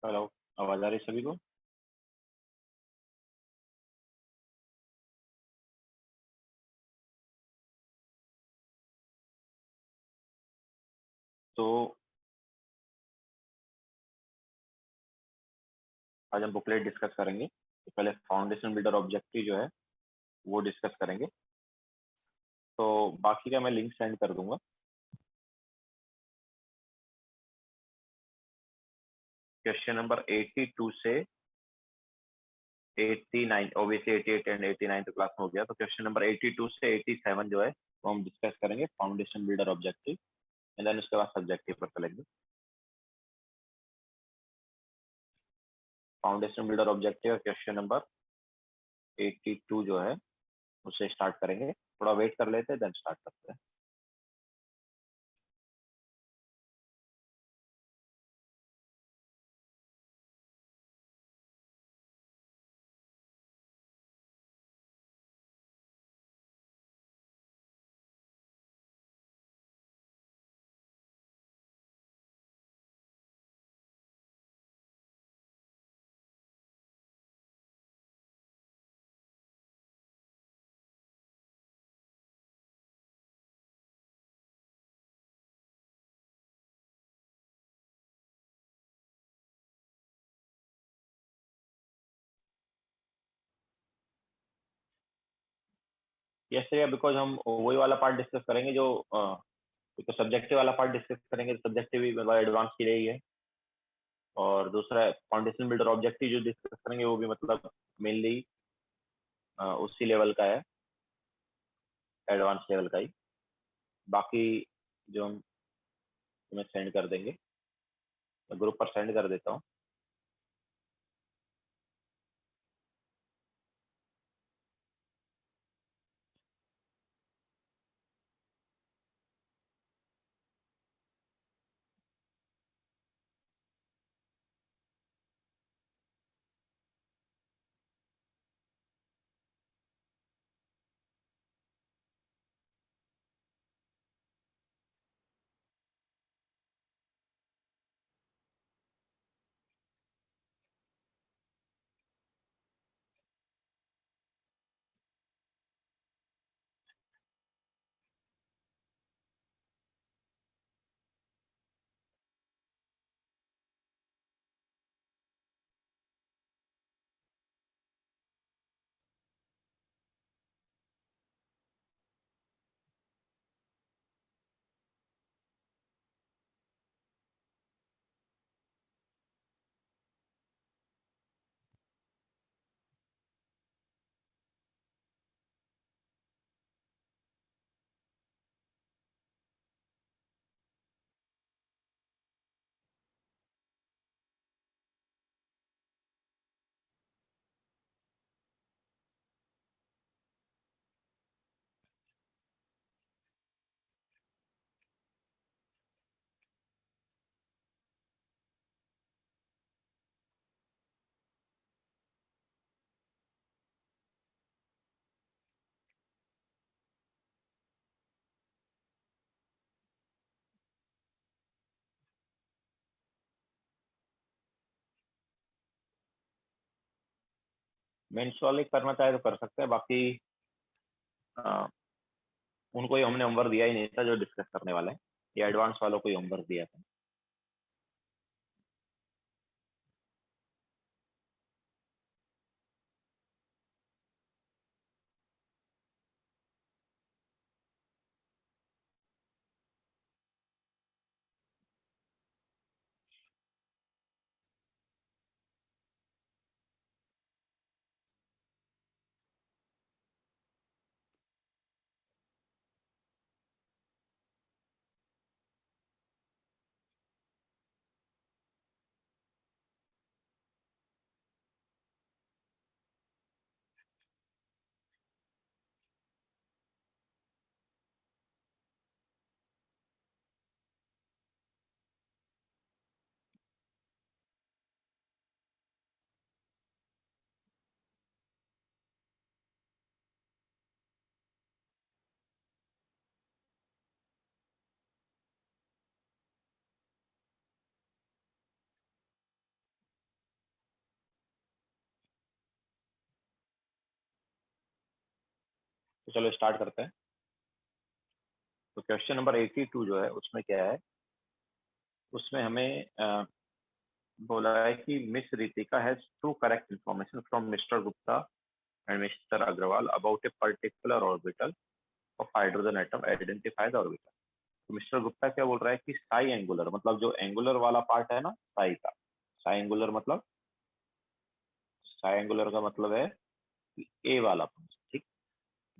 Hello, आवाज़ आ रही है सभी को? तो आज हम बुकलेट डिस्कस करेंगे। तो पहले फाउंडेशन बिल्डर ऑब्जेक्टिव जो है वो डिस्कस करेंगे। तो बाकी का मैं लिंक सेंड कर दूंगा। क्वेश्चन नंबर 82 से 89, ऑब्वियसली 88 एंड 89 तो क्लास में हो गया, तो क्वेश्चन नंबर 82 से 87 जो है वो हम डिस्कस करेंगे foundation builder objective, and then उसके बाद सब्जेक्टिव पर चलेंगे। Foundation builder objective question number 82 जो है उससे स्टार्ट करेंगे। थोड़ा वेट कर लेते हैं, देन स्टार्ट करते हैं। यस, बिकॉज हम वही वाला पार्ट डिस्कस करेंगे जो एक तो सब्जेक्टिव वाला पार्ट डिस्कस करेंगे, तो सब्जेक्टिव भी मतलब एडवांस की रही है, और दूसरा फाउंडेशन बिल्डर ऑब्जेक्टिव जो डिस्कस करेंगे वो भी मतलब मेनली उसी लेवल का है, एडवांस लेवल का ही। बाकी जो हम तुम्हें सेंड कर देंगे, ग्रुप पर सेंड कर देता हूँ। मेंस वाले करना चाहे तो कर सकते हैं, बाकी अ, उनको ही हमने होमवर्क दिया ही नहीं था जो डिस्कस करने वाला है, ये एडवांस वालों को ही होमवर्क दिया था। चलो स्टार्ट करते हैं। तो क्वेश्चन नंबर 82 जो है उसमें क्या है, उसमें हमें बोला है कि miss Ritika has to correct information from mister Gupta and mister Agarwal about a particular orbital of hydrogen atom, identify the orbital. तो मिस्टर गुप्ता क्या बोल रहा है कि साई एंगुलर, मतलब जो एंगुलर वाला पार्ट है ना साई का, साई एंगुलर मतलब, साई एंगुलर का मतलब है कि ए वाला फंक्शन, ठीक,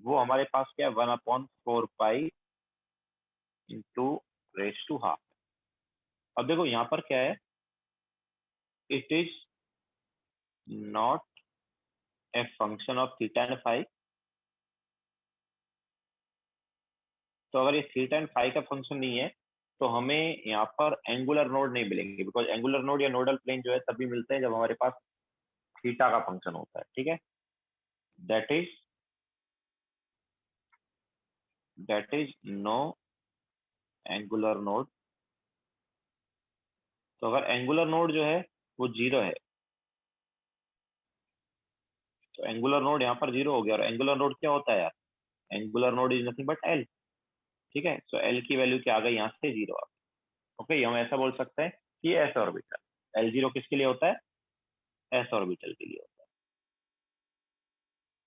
वो हमारे पास क्या है 1/4 pi into raise to half. अब देखो यहाँ पर क्या है, it is not a function of theta and phi. तो अगर ये थीटा एंड फाई का फंक्शन नहीं है तो हमें यहाँ पर एंगुलर नोड नहीं मिलेंगे, बिकॉज एंगुलर नोड या नोडल प्लेन जो है तभी मिलते हैं जब हमारे पास थीटा का फंक्शन होता है, ठीक है। That is no angular node. तो अगर एंगुलर नोड जो है वो 0 है, तो एंगुलर नोड यहाँ पर 0 हो गया। और एंगुलर नोड क्या होता है यार, angular node is nothing but L, ठीक है। सो एल की वैल्यू क्या आ गई यहाँ से 0 आ गई। ओके, हम ऐसा बोल सकते हैं कि एस ऑर्बिटल, L0 किसके लिए होता है, एस ऑर्बिटल के लिए होता है।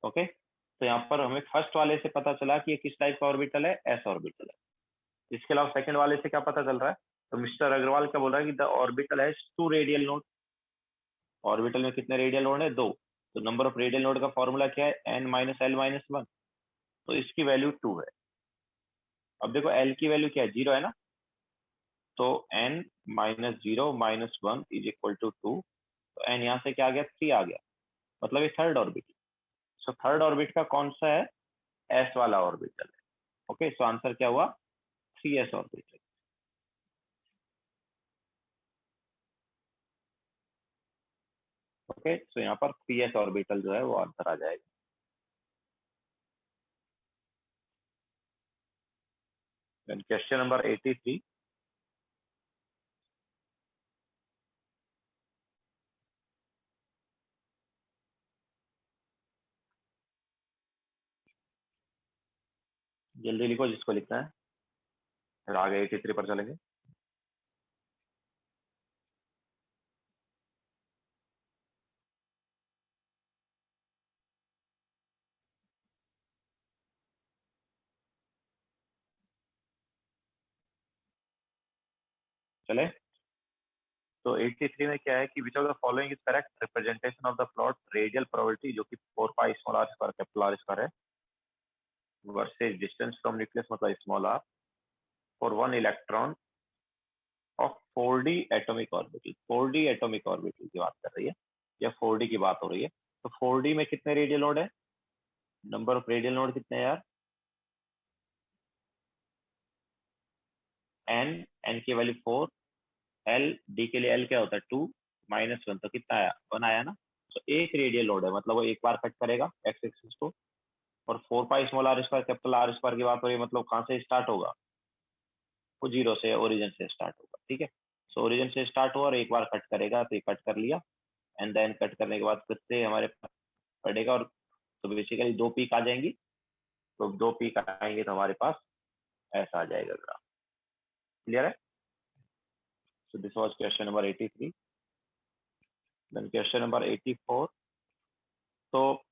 ओके, तो यहाँ पर हमें फर्स्ट वाले से पता चला कि ये किस टाइप का ऑर्बिटल है, एस ऑर्बिटल है। इसके अलावा सेकंड वाले से क्या पता चल रहा है, तो मिस्टर अग्रवाल क्या बोल रहा है कि the orbital has 2 radial node. Orbital में कितने रेडियल नोड है, 2। तो नंबर ऑफ रेडियल नोड का फॉर्मूला क्या है, n-l-1। तो इसकी वैल्यू 2 है। अब देखो एल की वैल्यू क्या है, 0 है ना, तो n-0 - 1 इज इक्वल टू 2। तो n यहाँ से क्या आ गया, 3 आ गया, मतलब ये third orbit. So third orbit का कौन सा है, एस वाला ऑर्बिटल है। ओके, सो आंसर क्या हुआ, 3s ऑर्बिटल। ओके, सो यहाँ पर 3s ऑर्बिटल जो है वो आंसर आ जाएगा। Question number 83। जल्दी लिखो जिसको लिखना है, फिर आगे 83 पर चलेंगे। चले, तो 83 में क्या है कि which of the following is correct representation of the plot radial probability, जो कि 4 pi small R square capital R square है, वर्सेज डिस्टेंस फ्रॉम न्यूक्लियस मतलब small R for 1 electron of 4D atomic orbital. 4D atomic orbital की बात कर रही है या 4D की बात हो रही है। तो 4D में कितने रेडियल नोड है, नंबर ऑफ रेडियल नोड कितने हैं यार, n की वैल्यू 4, l d के लिए l क्या होता है 2 -1, तो कितना आया, 1 आया ना। तो एक रेडियल नोड है, मतलब वो एक बार कट करेगा एक्स एक्सिस को। और 4 pi small R square capital R square की बात हो रही है, मतलब कहाँ से स्टार्ट होगा, वो 0 से, ओरिजिन से स्टार्ट होगा, ठीक है। सो ओरिजिन से स्टार्ट हुआ और एक बार कट करेगा, तो ये कट कर लिया, एंड देन कट करने के बाद फिर से हमारे पास पड़ेगा। और तो बेसिकली 2 पीक आ जाएंगी, तो 2 पीक आएंगे तो हमारे पास ऐसा आ जाएगा ग्राफ। क्लियर है। So this was question number 83। Then question number 84। तो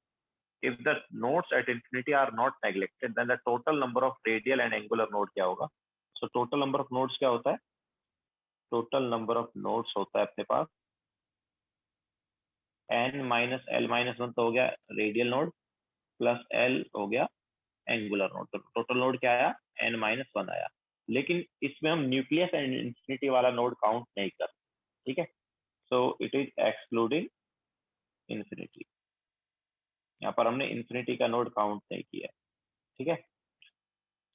if the nodes at infinity are not neglected, then the total number of radial and angular node क्या होगा। so total number of nodes क्या होता है, total number of nodes होता है अपने पास n-l-1, तो हो गया रेडियल नोड, प्लस l हो गया एंगुलर नोड। तो टोटल नोड क्या आया, n-1 आया। लेकिन इसमें हम न्यूक्लियस एंड इंफिनिटी वाला नोड काउंट नहीं कर, ठीक है। So it is excluding infinity. यहाँ पर हमने इंफिनिटी का नोड काउंट नहीं किया, ठीक है।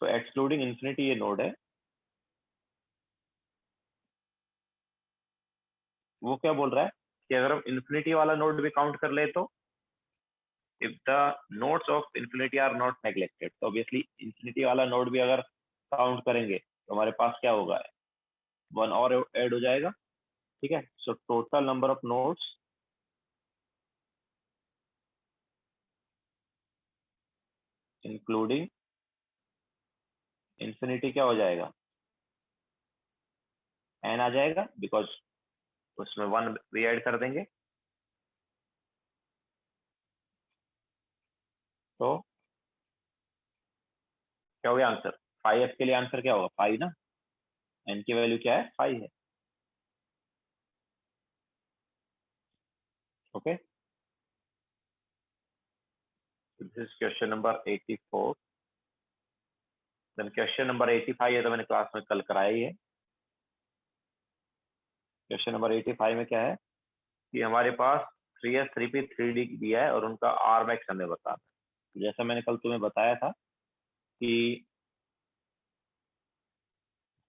तो एक्सक्लूडिंग इंफिनिटी ये नोड है, वो क्या बोल रहा है कि अगर हम इंफिनिटी वाला नोड भी काउंट कर ले तो if the nodes of infinity are not neglected, तो ऑब्वियसली इंफिनिटी वाला नोड भी अगर काउंट करेंगे तो हमारे पास क्या होगा, 1 और ऐड हो जाएगा, ठीक है। So total number of nodes including infinity क्या हो जाएगा, n आ जाएगा, बिकॉज उसमें 1 भी ऐड कर देंगे। तो क्या हो गया आंसर, 5f के लिए आंसर क्या होगा, 5 ना, n की वैल्यू क्या है, 5 है। Okay, this is question number 84। Then question number 85 है तो मैंने क्लास में कल कराया ही है। क्वेश्चन नंबर 85 में क्या है कि हमारे पास 3s 3p 3d दिया है और उनका आर मैक्स हमें बताना है। जैसा मैंने कल तुम्हें बताया था कि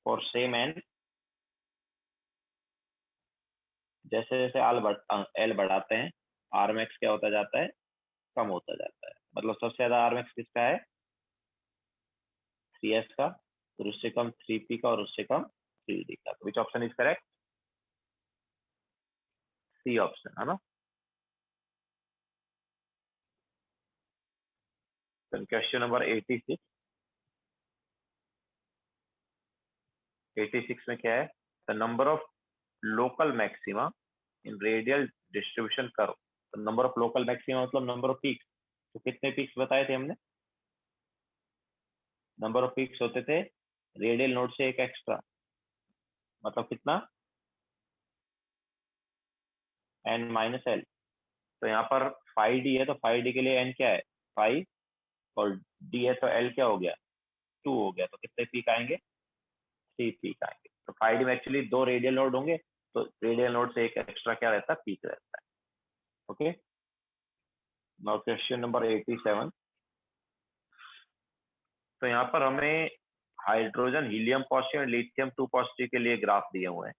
फॉर सेम n, जैसे जैसे एल बढ़ाते हैं आर मैक्स क्या होता जाता है, कम होता जाता है। मतलब सबसे ज्यादा आर मैक्स किसका है, 3s का, और उससे कम 3p का, और उससे कम 3d का। Which option is correct, C option है ना। Question number 86। 86 में क्या है, the number of local maxima in radial distribution curve. तो नंबर ऑफ लोकल मैक्सिमा मतलब नंबर ऑफ पीक्स। तो कितने पीक्स बताए थे हमने, नंबर ऑफ पीक्स होते थे रेडियल नोड से एक एक्स्ट्रा, मतलब कितना, n माइनस एल। तो यहाँ पर 5d है तो 5d के लिए n क्या है, 5, और d है तो l क्या हो गया, 2 हो गया। तो कितने पीक आएंगे, 3 पीक आएंगे। तो 5d में एक्चुअली 2 रेडियल नोड होंगे, तो रेडियल नोड से एक एक्स्ट्रा क्या रहता है, पीक रहता है। Okay, now question number 87। तो यहाँ पर हमें हाइड्रोजन हीलियम पॉजिटिव और लिथियम 2 पॉजिटिव के लिए ग्राफ दिए हुए हैं।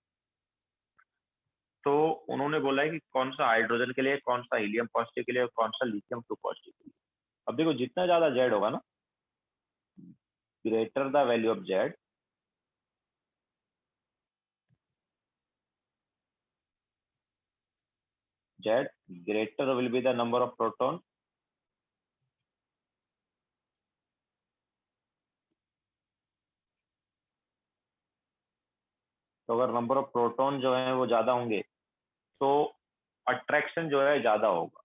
तो उन्होंने बोला है कि कौन सा हाइड्रोजन के लिए, कौन सा हीलियम पॉजिटिव के लिए, और कौन सा लिथियम 2 पॉजिटिव के लिए। अब देखो जितना ज्यादा जेड होगा ना, greater the value of Z, Z greater will be the number of proton तो अगर नंबर ऑफ प्रोटॉन जो है वो ज्यादा होंगे तो अट्रैक्शन जो है ज्यादा होगा।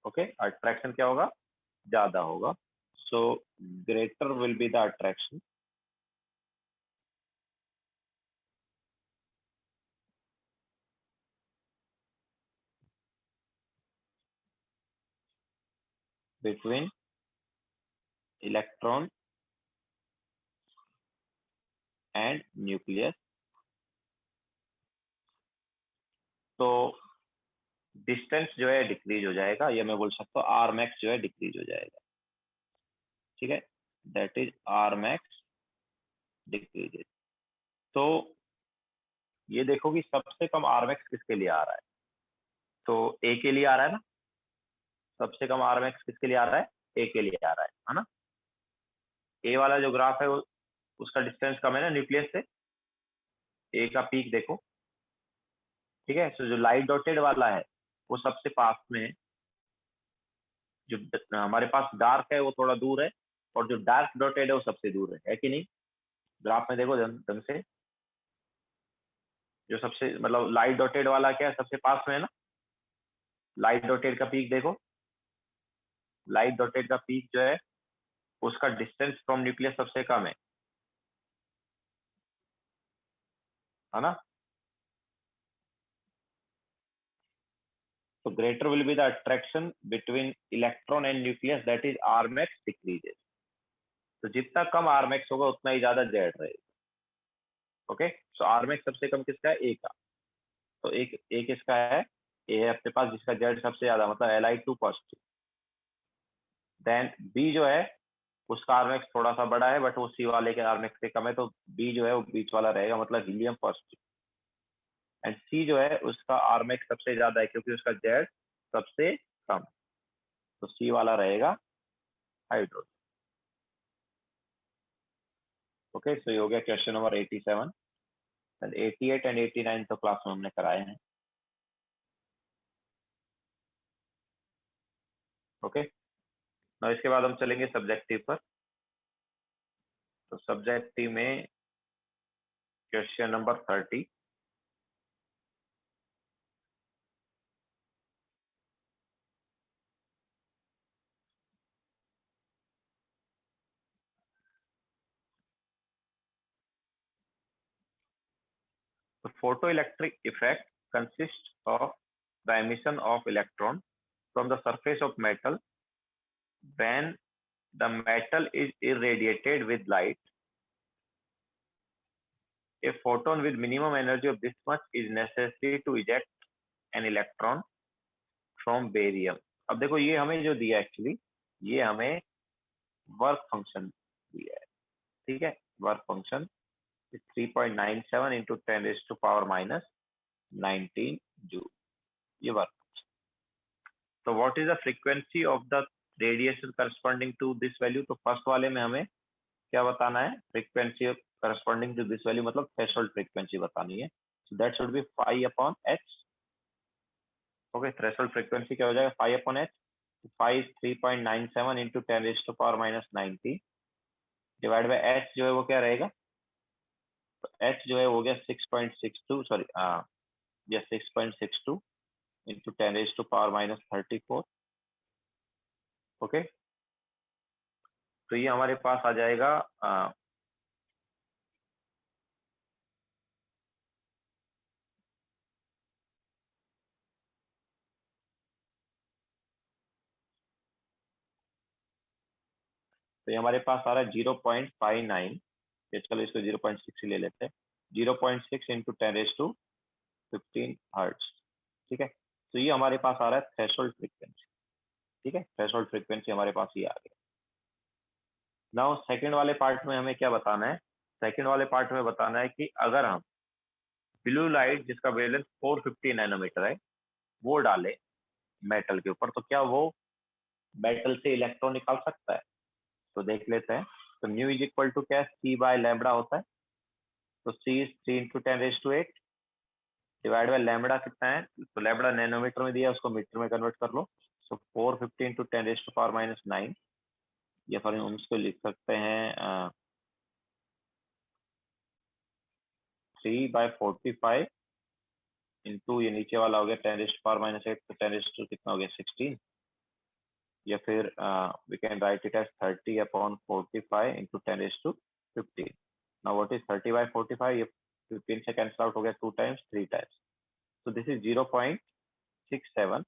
ओके, अट्रैक्शन क्या होगा, ज्यादा होगा। So greater will be the attraction between electron and nucleus. तो डिस्टेंस जो है डिक्रीज हो जाएगा, या मैं बोल सकता हूँ आर मैक्स जो है डिक्रीज हो जाएगा। ठीक है, that is R max decrease. तो ये देखो कि सबसे कम आर मैक्स किसके लिए आ रहा है, तो ए के लिए आ रहा है ना, सबसे कम आर मैक्स किसके लिए आ रहा है, ए के लिए आ रहा है ना। ए वाला जो ग्राफ है वो, उसका डिस्टेंस कम है ना न्यूक्लियस से, ए का पीक देखो। ठीक है, तो जो लाइट डॉटेड वाला है वो सबसे पास में है, जो हमारे पास डार्क है वो थोड़ा दूर है, और जो डार्क डॉटेड है वो सबसे दूर है कि नहीं। ग्राफ में देखो ढंग से, जो सबसे मतलब लाइट डॉटेड वाला क्या है, सबसे पास में है ना। लाइट डॉटेड का पीक देखो, लाइट डॉटेड का पीक जो है उसका डिस्टेंस फ्रॉम न्यूक्लियस सबसे कम है ना। So greater will be the attraction between electron and nucleus, that is R max decreases. तो जितना कम R max होगा उतना ही ज्यादा जेड रहेगा। ओके, सो R max सबसे कम किसका है, ए का। तो एक किसका है, ए है अपने पास, जिसका जेड सबसे ज्यादा, मतलब Li2 पॉजिटिव। देन बी जो है उसका R max थोड़ा सा बड़ा है, बट वो सी वाले के R max से कम है, तो बी जो है वो बीच वाला रहेगा, मतलब हीलियम पॉजिटिव। एंड सी जो है उसका R max सबसे ज्यादा है क्योंकि उसका जेड सबसे कम, तो सी वाला रहेगा हाइड्रोजन। ओके, सो ये हो गया क्वेश्चन नंबर 87। एंड 88 एंड 89 तो क्लास में हमने कराए हैं। ओके, ना इसके बाद हम चलेंगे सब्जेक्टिव पर। तो सब्जेक्टिव में question number 30। The photoelectric effect consists of the emission of electron from the surface of metal when the metal is irradiated with light. A photon with minimum energy of this much is necessary to eject an electron from barium. अब देखो ये हमें जो दिया actually ये हमें work function दिया है, ठीक है। Work function 3.97 into 10 raised to power minus 19 joule, ये वर्क। तो what is the frequency of the radiation corresponding to this value. तो फर्स्ट वाले में हमें क्या बताना है, frequency corresponding to this value मतलब थ्रेशोल्ड फ्रीक्वेंसी बतानी है। So that should be 5/h। Okay, threshold frequency क्या हो जाएगा 5/h। 5 3.97 into 10 raised to power minus 90 divide by h जो है वो क्या रहेगा, तो h जो है हो गया 6.62 सॉरी ये 6.62 into 10 raised to power minus 34। Okay, तो ये हमारे पास आ जाएगा तो ये हमारे पास आ रहा है 0.59। चलो इसको 0.6 ले लेते हैं। 0.6 into 10 raised to 15 हर्ट्ज, ठीक है। तो ये हमारे पास आ रहा है थ्रेशोल्ड फ्रीक्वेंसी, ठीक है। थ्रेशोल्ड फ्रीक्वेंसी हमारे पास ये आ गया। नाउ सेकंड वाले पार्ट में हमें क्या बताना है, सेकंड वाले पार्ट में बताना है कि अगर हम ब्लू लाइट जिसका वेवलेंथ 450 नैनोमीटर है वो डाले मेटल के ऊपर, तो क्या वो मेटल से इलेक्ट्रॉन निकाल सकता है। तो देख लेते हैं। तो न्यू इज इक्वल टू क्या, सी बाय लैम्बडा होता है। तो C is 3 into 10 raised to 8 divide by lambda कितना है, तो लैम्बडा नैनोमीटर में दिया, उसको मीटर में कन्वर्ट कर लो। सो 450 into 10 raised to power minus 9, या फिर हम उसको लिख सकते हैं 3/45 इंटू ये नीचे वाला हो गया 10 raised to power minus 8, तो 10 raised to कितना हो गया 16, या फिर we can write it as 30/45 into 10 raised to 15। Now what is 30/45, ये 15 से कैंसिल आउट हो गया 2 times 3 times, so this is 0.67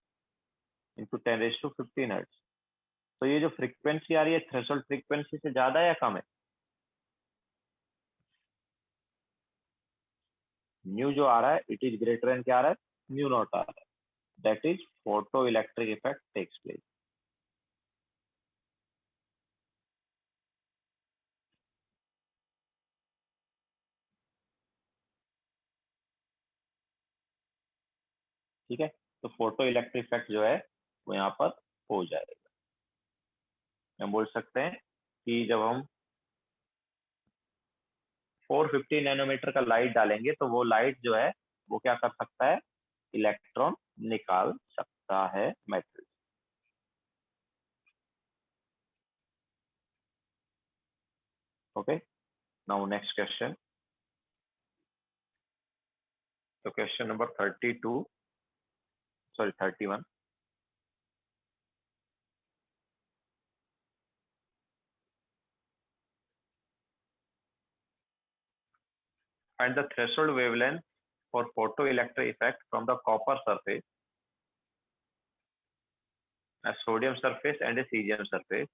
into 10 raised to 15 hertz। तो ये जो फ्रीक्वेंसी आ रही है थ्रेशोल्ड फ्रीक्वेंसी से ज्यादा है या कम है, न्यू जो आ रहा है इट इज ग्रेटर देन क्या आ रहा है, म्यू नॉट आ रहा है, that is photoelectric effect takes place. ठीक है, तो फोटो इलेक्ट्रिक इफेक्ट जो है वो यहाँ पर हो जाएगा। हम बोल सकते हैं कि जब हम 450 नैनोमीटर का लाइट डालेंगे तो वो लाइट जो है वो क्या कर सकता है, इलेक्ट्रॉन निकाल सकता है metal. Okay, now next question. तो question number 31। Find the threshold wavelength for photoelectric effect from the copper surface, a sodium surface and a cesium surface।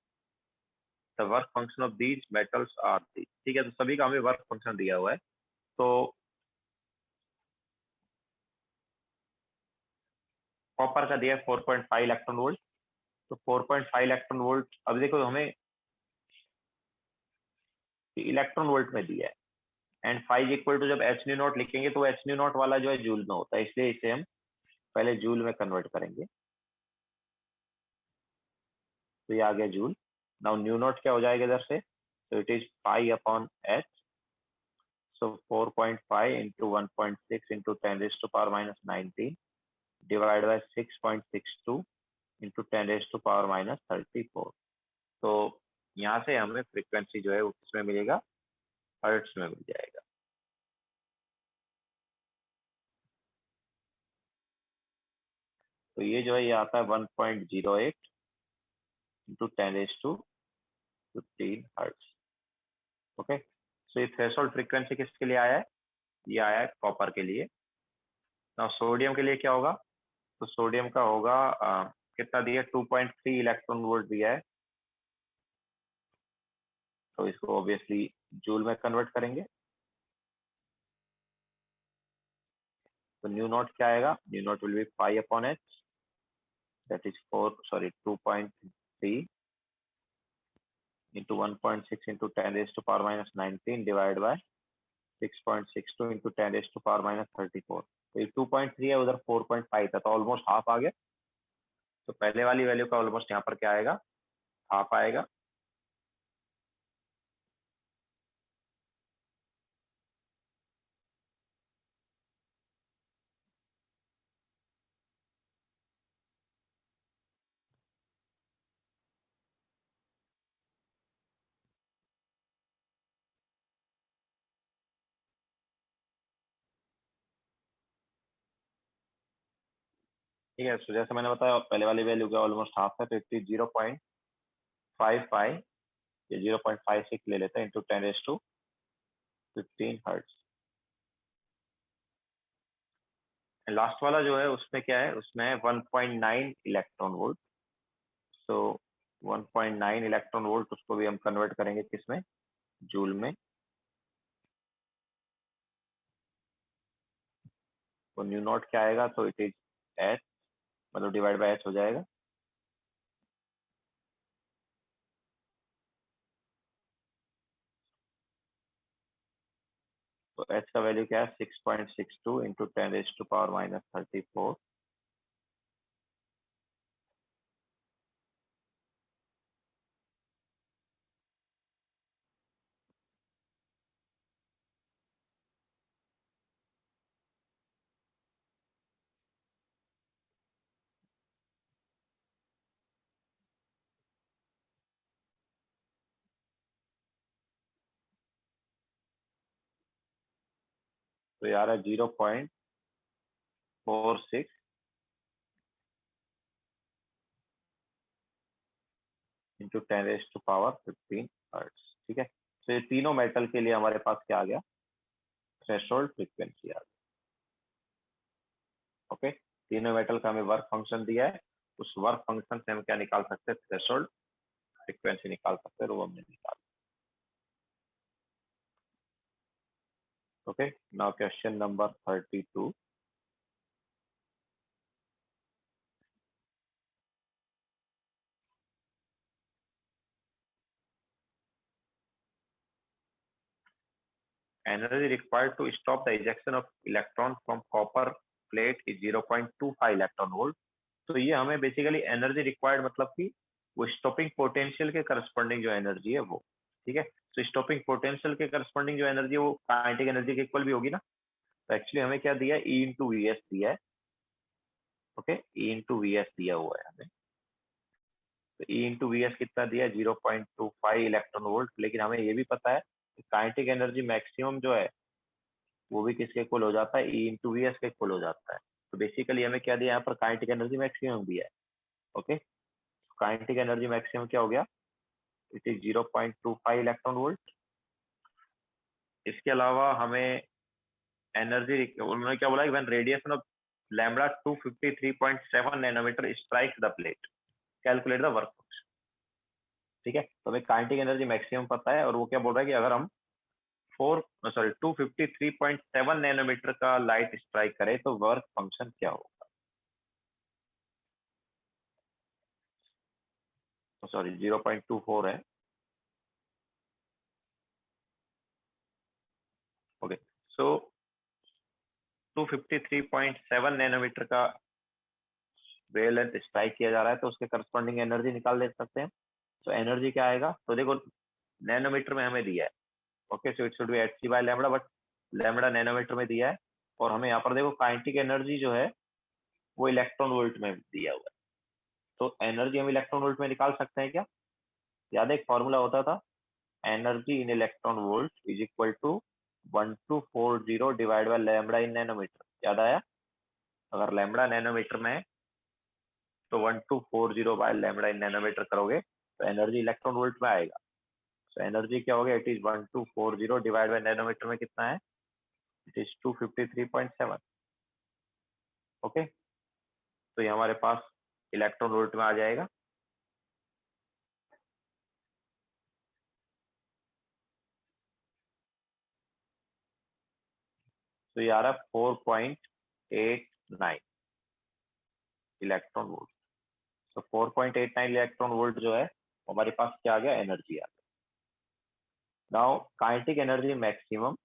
The work function of these metals are these। ठीक है, तो सभी का हमें work function दिया हुआ है। तो कॉपर का दिया है 4.5 इलेक्ट्रॉन वोल्ट। तो 4.5 इलेक्ट्रॉन वोल्ट, अब देखो हमें इलेक्ट्रॉन वोल्ट में दिया है एंड 5 इक्वल टू जब एच न्यू नॉट लिखेंगे तो एच न्यू नॉट वाला जो है जूल में होता है, इसलिए इसे हम पहले जूल में कन्वर्ट करेंगे। तो ये आ गया जूल। नाउ न्यू नॉट क्या हो जाएगा इधर से, तो it is π/h। so 4.5 into 1.6 into 10 raised to power minus 19 divided by 6.62 into 10 raised to power minus 34। तो यहाँ से हमें फ्रीक्वेंसी जो है वो किसमें मिलेगा, हर्ट्स में मिल जाएगा। तो ये जो है ये आता है 1.08 इंटू 10⁻15 हर्ट्स। ओके, सो ये थ्रेशोल्ड फ्रीक्वेंसी किसके लिए आया है, ये आया है कॉपर के लिए। ना सोडियम के लिए क्या होगा, तो सोडियम का होगा कितना दिया, 2.3 इलेक्ट्रॉन वोल्ट दिया है। तो इसको ऑब्वियसली जूल में कन्वर्ट करेंगे। तो न्यू नॉट क्या आएगा, new not will be pi upon H, that is 2.3 into 1.6 into 10 raised to power minus 19 divided by 6.62 into 10 raised to power minus 34। तो ये 2.3 है, उधर 4.5 था, तो ऑलमोस्ट हाफ आ गया। तो पहले वाली वैल्यू का ऑलमोस्ट यहाँ पर क्या आएगा, हाफ आएगा। ठीक है, तो जैसे मैंने बताया पहले वाली वैल्यू का ऑलमोस्ट हाफ है, तो 0.55 या 0.56 ले लेते हैं इंटू 10⁻15 हर्ट्ज। लास्ट वाला जो है उसमें क्या है, उसमें 1.9 इलेक्ट्रॉन वोल्ट। सो 1.9 इलेक्ट्रॉन वोल्ट, उसको भी हम कन्वर्ट करेंगे किसमें, जूल में। तो न्यू नॉट क्या आएगा, तो इट इज एच, मतलब डिवाइड बाय एच हो जाएगा। तो एच का वैल्यू क्या है, 6.62 इंटू 10⁻⁻34। तो यार है 0.46 इंटू 10⁻15 हर्ट्ज। ठीक है, तो ये तीनों मेटल के लिए हमारे पास क्या आ गया, थ्रेशोल्ड फ्रीक्वेंसी आ गई। ओके, तीनों मेटल का हमें वर्क फंक्शन दिया है, उस वर्क फंक्शन से हम क्या निकाल सकते हैं, थ्रेशोल्ड फ्रीक्वेंसी निकाल सकते हैं, वो हमने निकाल। Okay, now question number 32। Energy required to stop the ejection of electron from copper plate is 0.25 electron volt. तो ये हमें बेसिकली एनर्जी रिक्वायर्ड मतलब कि वो स्टॉपिंग पोटेंशियल के करस्पॉन्डिंग जो एनर्जी है वो। ठीक है, तो स्टॉपिंग पोटेंशियल के करस्पॉन्डिंग जो एनर्जी है वो काइनेटिक एनर्जी के इक्वल भी होगी ना। तो एक्चुअली हमें क्या दिया है, ई इंटू वी एस दिया है। Okay, E into V S दिया हुआ है हमें। तो ई इंटू वी एस कितना दिया है, 0.25 इलेक्ट्रॉन वोल्ट। लेकिन हमें ये भी पता है कि काइनेटिक एनर्जी मैक्सिमम जो है वो भी किसके इक्वल हो जाता है, ई इंटू वी एस के इक्वल हो जाता है। तो बेसिकली हमें क्या दिया यहाँ पर, काइनेटिक एनर्जी मैक्सिमम दिया है। ओके, काइनेटिक एनर्जी मैक्सिमम क्या हो गया, इट इज 0.25 इलेक्ट्रॉन वोल्ट। इसके अलावा हमें एनर्जी, उन्होंने क्या बोला, when radiation of lambda 253.7 nanometer strikes the plate, calculate the work function. ठीक है, तो हमें काइनेटिक एनर्जी मैक्सिमम पता है, और वो क्या बोल रहा है कि अगर हम 253.7 नैनोमीटर का लाइट स्ट्राइक करे तो वर्क फंक्शन क्या होगा। सॉरी 0.24 है। ओके, सो 253.7 नैनोमीटर का वेवलेंथ स्ट्राइक किया जा रहा है, तो उसके करस्पॉन्डिंग एनर्जी निकाल दे सकते हैं। तो एनर्जी क्या आएगा, तो देखो नैनोमीटर में हमें दिया है। Okay, so it should be H C by lambda, but lambda nanometer में दिया है। और हमें यहाँ पर देखो काइनेटिक एनर्जी जो है वो इलेक्ट्रॉन वोल्ट में दिया हुआ है। तो एनर्जी हम इलेक्ट्रॉन वोल्ट में निकाल सकते हैं क्या, याद है एक फॉर्मूला होता था, energy in electron volt is equal to 1240 divide by lambda in nanometer. याद आया? अगर लैम्बडा नैनोमीटर में तो 1240 बाय लैम्बडा इन नैनोमीटर करोगे तो एनर्जी इलेक्ट्रॉन वोल्ट में आएगा। तो एनर्जी क्या हो गया? It is 1240 divide by nanometer में कितना है? It is 253.7। ओके, तो ये हमारे पास इलेक्ट्रॉन वोल्ट में आ जाएगा। तो ये आ रहा है 4.89 इलेक्ट्रॉन वोल्ट। तो 4.89 इलेक्ट्रॉन वोल्ट जो है हमारे पास क्या आ गया? एनर्जी आ गया। Now kinetic energy maximum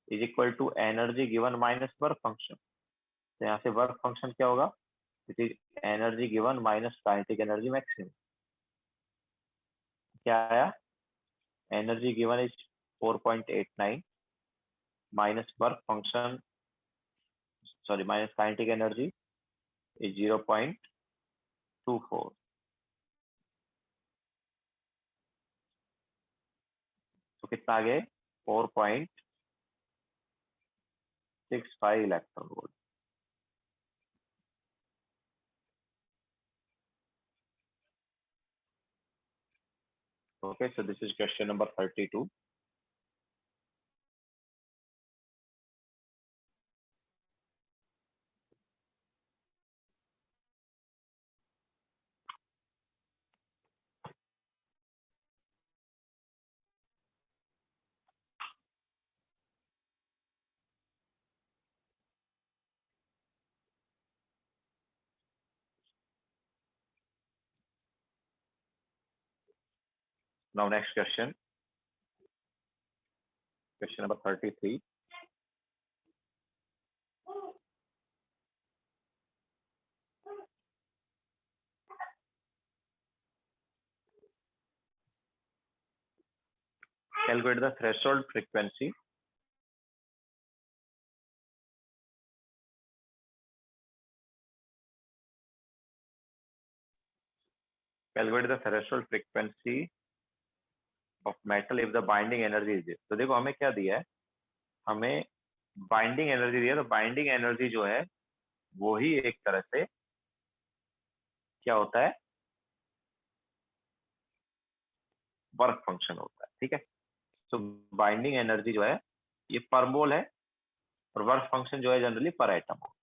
is equal to energy given minus work function. तो यहाँ से वर्क फंक्शन क्या होगा? It is energy given minus kinetic energy maximum. क्या आया? Energy given is 4.89 minus work function, sorry minus kinetic energy is 0.24। तो कितना आ गया? 4.65 electron volt. Okay, so this is question number 32. Now next question, question number 33. Calculate the threshold frequency of metal if the binding energy is this. तो देखो हमें क्या दिया है? हमें बाइंडिंग एनर्जी दिया। तो बाइंडिंग एनर्जी जो है वो ही एक तरह से क्या होता है? वर्क फंक्शन होता है। ठीक है, तो बाइंडिंग एनर्जी जो है ये पर मोल है और वर्क फंक्शन जो है जनरली पर एटम होता है।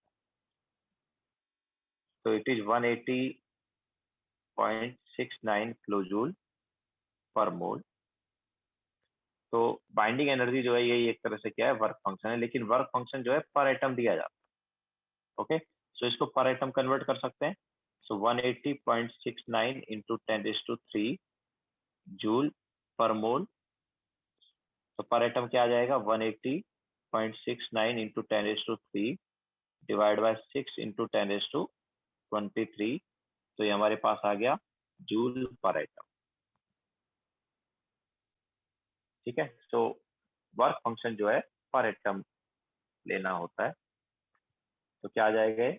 तो इट इज 180.69 किलोजूल पर मोल। तो बाइंडिंग एनर्जी जो है ये एक तरह से क्या है? वर्क फंक्शन है, लेकिन वर्क फंक्शन जो है पर एटम दिया जाता है। ओके, सो इसको पर एटम कन्वर्ट कर सकते हैं। सो 180.69 इंटू 10⁻³ जूल पर मोल। तो पर एटम क्या आ जाएगा? 180.69 इंटू 10⁻³ डिवाइड बाय 6 इंटू 10⁻23। तो ये हमारे पास आ गया जूल पर एटम। ठीक है, सो वर्क फंक्शन जो है पर एटम लेना होता है। तो क्या आ जाएगा?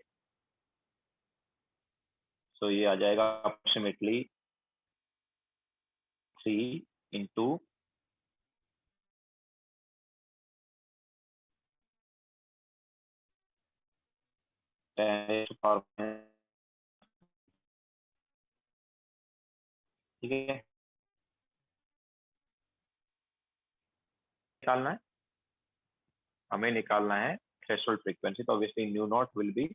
सो ये आ जाएगा अप्रोक्सीमेटली 3 इंटू 10⁻⁻। ठीक है, निकालना है, हमें निकालना है थ्रेशोल्ड फ्रीक्वेंसी। तो obviously new not will be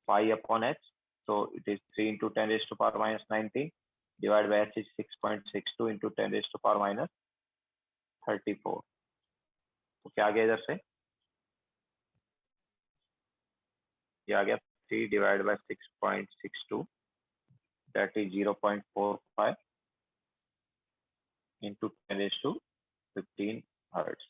pi upon H. so it is 3 into 10⁻⁻19 divided by h is 6.62 into 10⁻⁻34। तो क्या आ गया इधर से? ये आ गया 3 divided by 6.62 that is 0.45 into 10⁻15 hertz।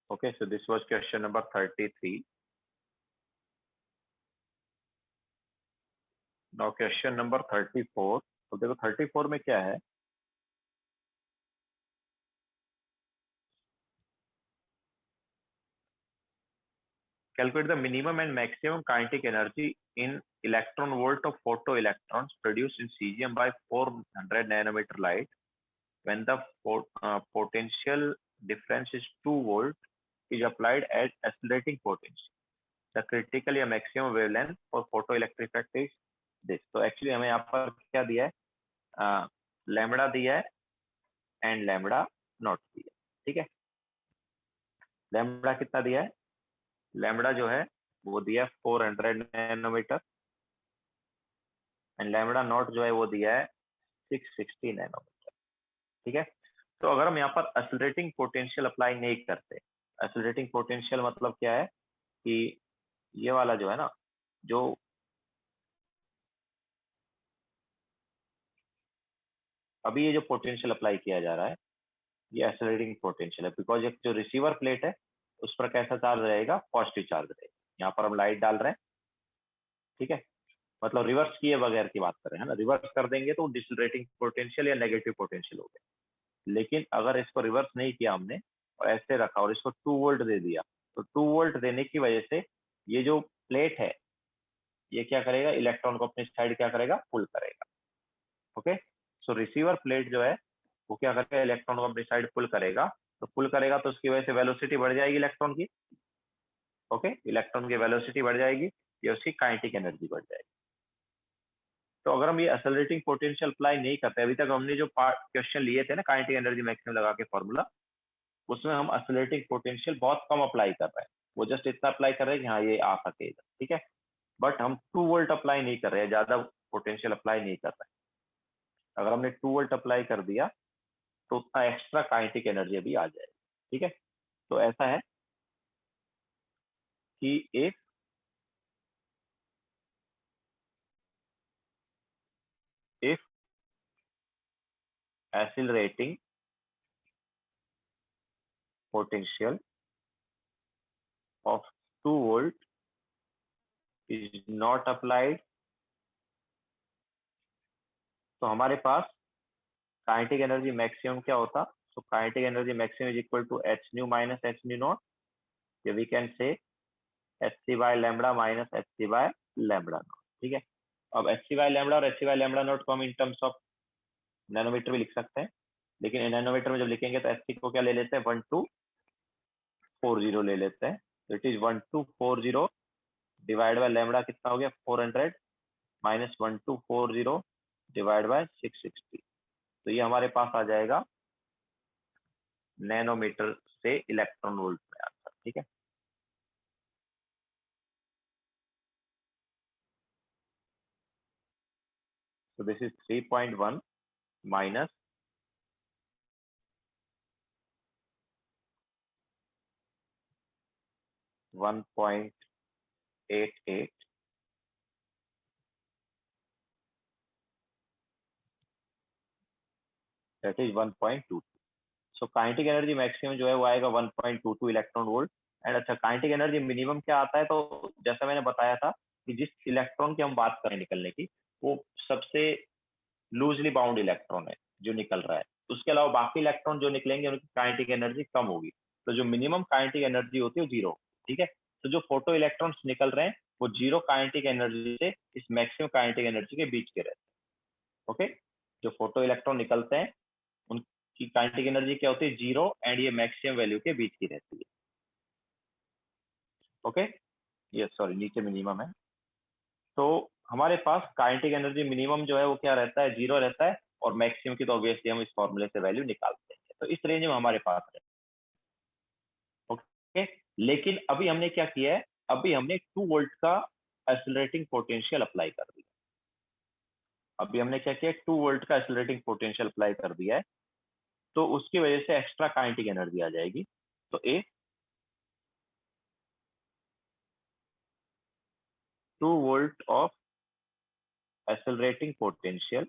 Okay, so this was question number 33. Now question number 34। तो देखो 34 में क्या है, calculate the minimum and maximum kinetic energy in electron volt of photoelectrons produced in cesium by 400 nanometer light when the potential difference is 2 volt is applied at accelerating potential. The critical या maximum wavelength for photoelectric effect is this. तो actually हमें यहाँ पर क्या दिया है, lambda दिया है एंड लैम्बडा नॉट दिया है, ठीक है। लैम्बडा कितना दिया है, लैम्बडा जो है वो दिया है 400 नैनोमीटर एंड लैम्बडा नॉट जो है वो दिया है 660 नैनोमीटर, ठीक है। तो अगर हम यहाँ पर एक्सेलरेटिंग पोटेंशियल अप्लाई नहीं करते, एक्सेलरेटिंग पोटेंशियल मतलब क्या है कि ये वाला जो है ना, जो अभी ये जो पोटेंशियल अप्लाई किया जा रहा है ये एक्सेलरेटिंग पोटेंशियल है, बिकॉज एक जो रिसीवर प्लेट है उस पर कैसा चार्ज रहेगा, पॉजिटिव चार्ज रहेगा। यहाँ पर हम लाइट डाल रहे हैं, ठीक है, मतलब रिवर्स किए बगैर की बात करें, है ना, रिवर्स कर देंगे तो डिसलरेटिंग पोटेंशियल या नेगेटिव पोटेंशियल हो गया। लेकिन अगर इसको रिवर्स नहीं किया हमने और ऐसे रखा और इसको 2 वोल्ट दे दिया, तो 2 वोल्ट देने की वजह से ये जो प्लेट है ये क्या करेगा, इलेक्ट्रॉन को अपनी साइड क्या करेगा, पुल करेगा। ओके, सो रिसीवर प्लेट जो है वो क्या करेगा, इलेक्ट्रॉन को अपनी साइड पुल करेगा। तो पुल करेगा तो उसकी वजह से वेलोसिटी बढ़ जाएगी इलेक्ट्रॉन की। ओके, इलेक्ट्रॉन की वेलोसिटी बढ़ जाएगी या उसकी काइनेटिक एनर्जी बढ़ जाएगी। तो अगर हम ये एक्सेलरेटिंग पोटेंशियल अप्लाई नहीं करते, अभी तक हमने जो पार्ट क्वेश्चन लिए थे ना काइनेटिक एनर्जी मैक्सिमम लगा के फॉर्मूला, उसमें हम एक्सेलरेटिंग पोटेंशियल बहुत कम अप्लाई कर रहे हैं, वो जस्ट इतना अप्लाई कर रहे हैं कि हाँ ये आ सकेगा, ठीक है। बट हम 2 वोल्ट अप्लाई नहीं कर रहे हैं, ज्यादा पोटेंशियल अप्लाई नहीं कर रहे हैं। अगर हमने 2 वोल्ट अप्लाई कर दिया तो उतना एक्स्ट्रा काइनेटिक एनर्जी अभी आ जाएगी, ठीक है। तो ऐसा है कि if accelerating potential of 2 volt is not applied, तो हमारे पास काइनेटिक एनर्जी मैक्सिमम क्या होता, so kinetic energy maximum is equal to h nu minus h nu naught, या we can say hc by lambda minus hc by lambda naught, ठीक है। अब hc by lambda और hc by lambda naught को हम in terms of nanometre भी लिख सकते हैं, लेकिन नैनोमीटर में जब लिखेंगे तो hc को क्या ले लेते हैं, 1240 ले लेते हैं। तो it is 1240 divide by lambda कितना हो गया, 400 माइनस 1240 डिवाइड बाय 660। तो ये हमारे पास आ जाएगा नैनोमीटर से इलेक्ट्रॉन वोल्ट में आंसर, ठीक है। तो this is 3.1 minus 1.88 that is 1.22। So kinetic energy maximum जो है वो आएगा 1.22 इलेक्ट्रॉन वोल्ट। एंड अच्छा, काइनेटिक एनर्जी मिनिमम क्या आता है, तो जैसा मैंने बताया था कि जिस इलेक्ट्रॉन की हम बात करें निकलने की, वो सबसे लूजली बाउंड इलेक्ट्रॉन है जो निकल रहा है। उसके अलावा बाकी इलेक्ट्रॉन जो निकलेंगे उनकी काइनेटिक एनर्जी कम होगी। तो जो मिनिमम काइनेटिक एनर्जी होती है वो 0, ठीक है। तो जो फोटो इलेक्ट्रॉन्स निकल रहे हैं वो 0 काइनेटिक एनर्जी से इस मैक्सिमम काइनेटिक एनर्जी के बीच के रहते हैं। ओके, जो फोटो इलेक्ट्रॉन निकलते हैं उनकी काइनेटिक एनर्जी क्या होती है, 0 एंड ये मैक्सिमम वैल्यू के बीच की रहती है। ओके, ये सॉरी नीचे मिनिमम है। तो हमारे पास काइनेटिक एनर्जी मिनिमम जो है वो क्या रहता है, 0 रहता है, और मैक्सिमम की तो ऑब्वियसली हम इस फॉर्मूले से वैल्यू निकालते हैं। तो इस रेंज में हमारे पास है। ओके, लेकिन अभी हमने क्या किया है, अभी हमने 2 वोल्ट का एक्सेलरेटिंग पोटेंशियल अप्लाई कर दिया। अभी हमने क्या किया, 2 वोल्ट का एक्सेलरेटिंग पोटेंशियल अप्लाई कर दिया है, तो उसकी वजह से एक्स्ट्रा काइनेटिक एनर्जी आ जाएगी। तो ए 2 volt of accelerating potential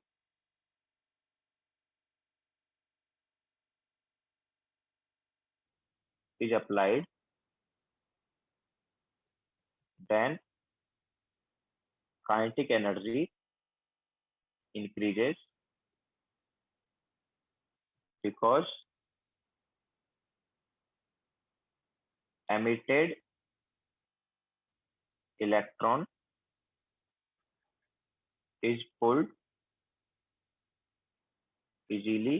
is applied, then kinetic energy increases because emitted electron is pulled easily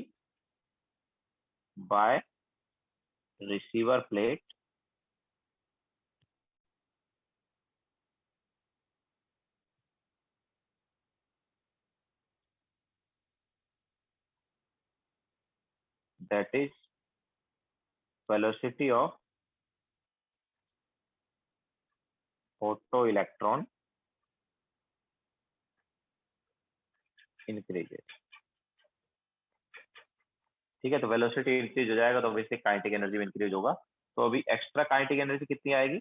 by receiver plate that is velocity of photoelectron increases। ठीक है, तो वेलोसिटी इंक्रीज हो जाएगा तो ऑब्वियसली काइनेटिक एनर्जी भी increase होगा। तो अभी एक्स्ट्रा काइनेटिक एनर्जी कितनी आएगी?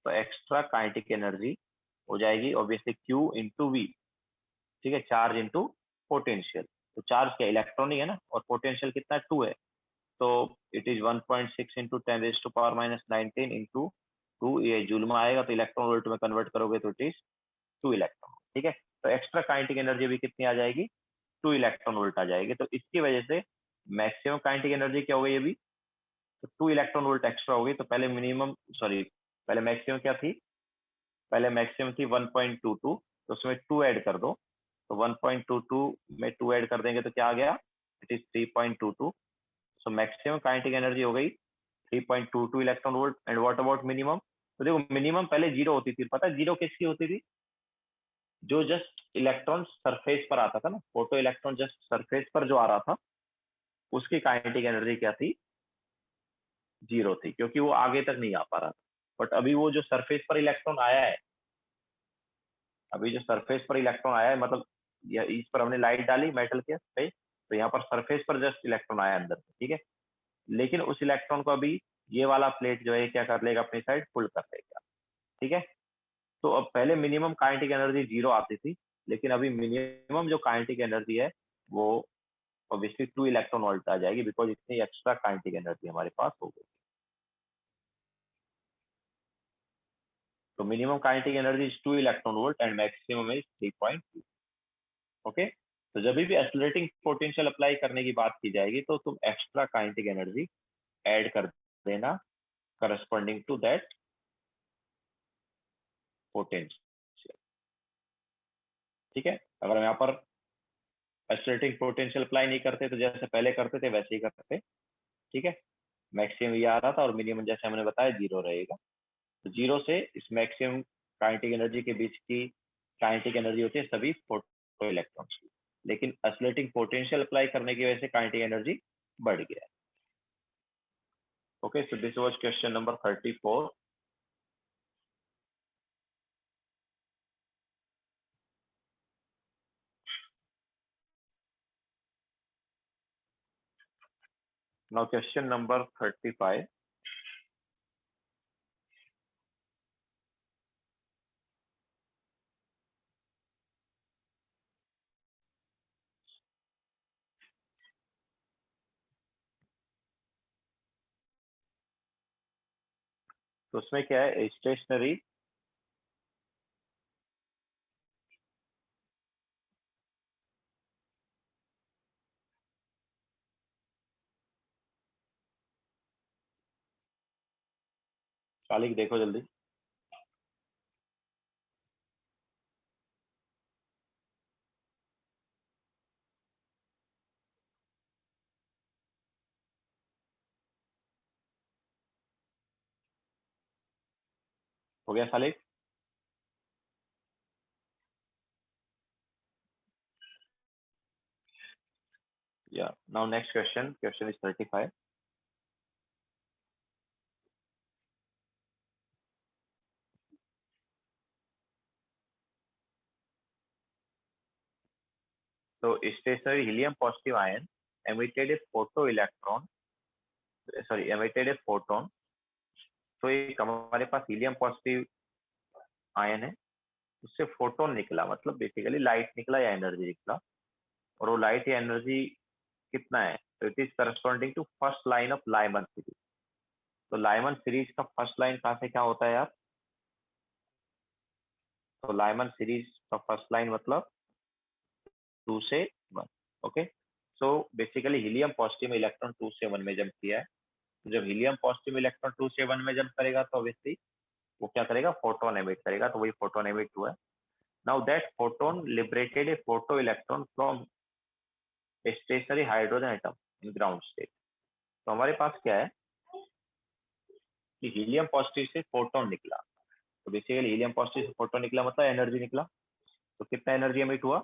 तो एक्स्ट्रा काइनेटिक एनर्जी हो जाएगी ऑब्वियसली Q इंटू वी। ठीक है, चार्ज इंटू पोटेंशियल। तो चार्ज क्या इलेक्ट्रॉन ही है ना, और पोटेंशियल कितना 2 है, तो इट इज 1.6 इंटू 10⁻⁻19 इंटू 2, ये जूल में आएगा, तो इलेक्ट्रॉन वोल्ट में कन्वर्ट करोगे तो इट इज 2 इलेक्ट्रॉन। ठीक है, तो एक्स्ट्रा काइनेटिक एनर्जी भी कितनी आ जाएगी? 2 इलेक्ट्रॉन वोल्ट आ जाएगी। तो इसकी वजह से मैक्सिमम काइनेटिक एनर्जी क्या हो गई अभी? तो 2 इलेक्ट्रॉन वोल्ट एक्स्ट्रा हो गई। तो पहले मिनिमम सॉरी पहले मैक्सिमम क्या थी? पहले मैक्सिमम थी 1.22, तो उसमें 2 ऐड कर दो। तो 1.22 में 2 ऐड कर देंगे तो क्या आ गया? It is 3.22। So maximum kinetic energy हो गई 3.22 electron volt. And what about minimum? तो देखो मिनिमम पहले 0 होती थी, पता है जीरो किसकी होती थी? जो जस्ट इलेक्ट्रॉन सरफेस पर आता था ना, फोटो इलेक्ट्रॉन जस्ट सरफेस पर जो आ रहा था, उसकी काइनेटिक एनर्जी क्या थी? 0 थी, क्योंकि वो आगे तक नहीं आ पा रहा था। बट अभी वो जो सरफेस पर इलेक्ट्रॉन आया है, अभी जो सरफेस पर इलेक्ट्रॉन आया है, मतलब इस पर हमने लाइट डाली मेटल के पे, तो यहाँ पर सरफेस पर जस्ट इलेक्ट्रॉन आया अंदर से। ठीक है, लेकिन उस इलेक्ट्रॉन को अभी ये वाला प्लेट जो है क्या कर लेगा? अपनी साइड पुल कर लेगा। ठीक है, तो अब पहले मिनिमम काइनेटिक एनर्जी 0 आती थी, लेकिन अभी मिनिमम जो काइनेटिक एनर्जी है वो ऑब्वियसली 2 इलेक्ट्रॉन वोल्ट आ जाएगी, बिकॉज इतनी एक्स्ट्रा काइनेटिक एनर्जी हमारे पास हो गई। तो minimum kinetic energy is 2 electron volt and maximum is 3.2। Okay, तो जब भी एक्सेलरेटिंग पोटेंशियल अप्लाई करने की बात की जाएगी तो तुम एक्स्ट्रा काइनेटिक एनर्जी ऐड कर देना करस्पॉन्डिंग टू दैट पोटेंशियल। ठीक है, अगर हम यहाँ पर एक्सेलरेटिंग पोटेंशियल अप्लाई नहीं करते तो जैसे पहले करते थे वैसे ही करते। ठीक है, मैक्सिमम ये आ रहा था और मिनिमम जैसे हमने बताया 0 रहेगा। तो 0 से इस मैक्सिमम काइनेटिक एनर्जी के बीच की काइनेटिक एनर्जी होती है सभी फोटो इलेक्ट्रॉन्स की, लेकिन एक्सेलरेटिंग पोटेंशियल अप्लाई करने की वजह से काइनेटिक एनर्जी बढ़ गया है। Okay, so this was question number 34। Now question number 35। तो उसमें क्या है? स्टेशनरी शालिक देखो जल्दी। हो गया शालिक? या now next question, question is 35। तो stationary helium positive ion emitted a photoelectron, sorry emitted a photon। तो एक हमारे पास हीलियम पॉजिटिव आयन है, उससे फोटोन निकला, मतलब बेसिकली लाइट निकला या एनर्जी निकला, और वो लाइट या एनर्जी कितना है? तो it is corresponding to first line of Lyman series. तो लाइमन सीरीज का फर्स्ट लाइन कहाँ से क्या होता है यार? तो लाइमन सीरीज का फर्स्ट लाइन मतलब 2 से 1। Okay, so basically helium positive में इलेक्ट्रॉन 2 से 1 में जंप किया है। तो जब हीलियम पॉजिटिव में इलेक्ट्रॉन 2 से 1 में जंप करेगा तो ऑब्वियसली वो क्या करेगा, फोटोन एमिट करेगा, तो वही फोटोन एमिट हुआ है। Now that photon liberated a photoelectron from stationary hydrogen atom in ground state. तो हमारे पास क्या है कि हीलियम पॉजिटिव से फोटोन निकला, तो बेसिकली हीलियम पॉजिटिव से फोटोन निकला मतलब एनर्जी निकला। तो कितना एनर्जी एमिट हुआ,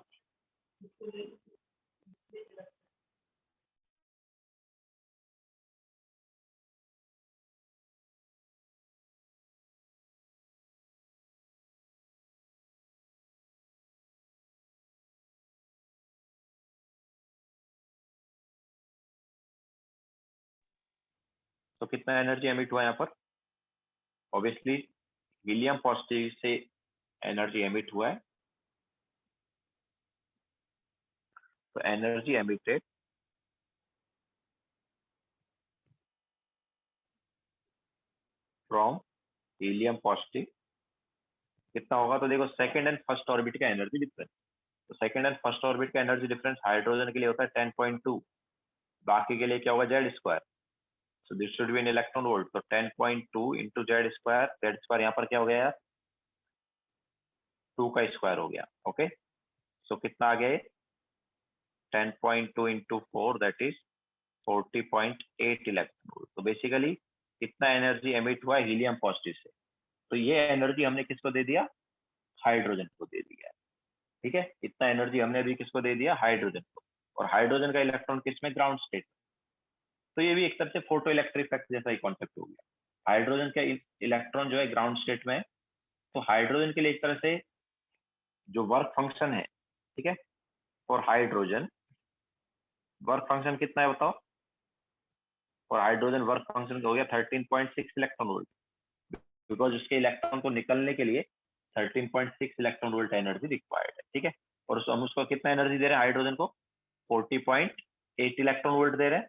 तो कितना एनर्जी एमिट हुआ यहाँ पर, ऑब्वियसली हीलियम पॉजिटिव से एनर्जी एमिट हुआ है। तो energy emitted from helium positive कितना होगा, तो देखो सेकंड एंड फर्स्ट ऑर्बिट का एनर्जी डिफरेंस। तो सेकंड एंड फर्स्ट ऑर्बिट का एनर्जी डिफरेंस हाइड्रोजन के लिए होता है 10.2, बाकी के लिए क्या होगा, Z square. So this should be in electron volt. तो 10.2 into Z square, Z square यहाँ पर क्या हो गया यार, 2 का स्क्वायर हो गया। ओके, सो कितना आ गया, 10.2 into 4 that is 40.8 electron volt. तो बेसिकली कितना एनर्जी एमिट हुआ हीलियम पॉजिटिव से, तो ये एनर्जी हमने किसको दे दिया, हाइड्रोजन को दे दिया है। ठीक है, इतना एनर्जी हमने अभी किसको दे दिया, हाइड्रोजन को। और हाइड्रोजन का इलेक्ट्रॉन किसमें, ग्राउंड स्टेट। तो ये भी एक तरह से फोटो इलेक्ट्रिक इफेक्ट जैसा ही कॉन्सेप्ट हो गया। हाइड्रोजन का इलेक्ट्रॉन जो है ग्राउंड स्टेट में है, तो हाइड्रोजन के लिए एक तरह से जो वर्क फंक्शन है, ठीक है, फॉर हाइड्रोजन वर्क फंक्शन कितना है बताओ, और हाइड्रोजन वर्क फंक्शन हो गया 13.6 इलेक्ट्रॉन वोल्ट, बिकॉज उसके इलेक्ट्रॉन को निकलने के लिए 13.6 इलेक्ट्रॉन वोल्ट एनर्जी रिक्वायर्ड है। ठीक है, और हम उसको कितना एनर्जी दे रहे हैं हाइड्रोजन को, 40.8 इलेक्ट्रॉन वोल्ट दे रहे हैं,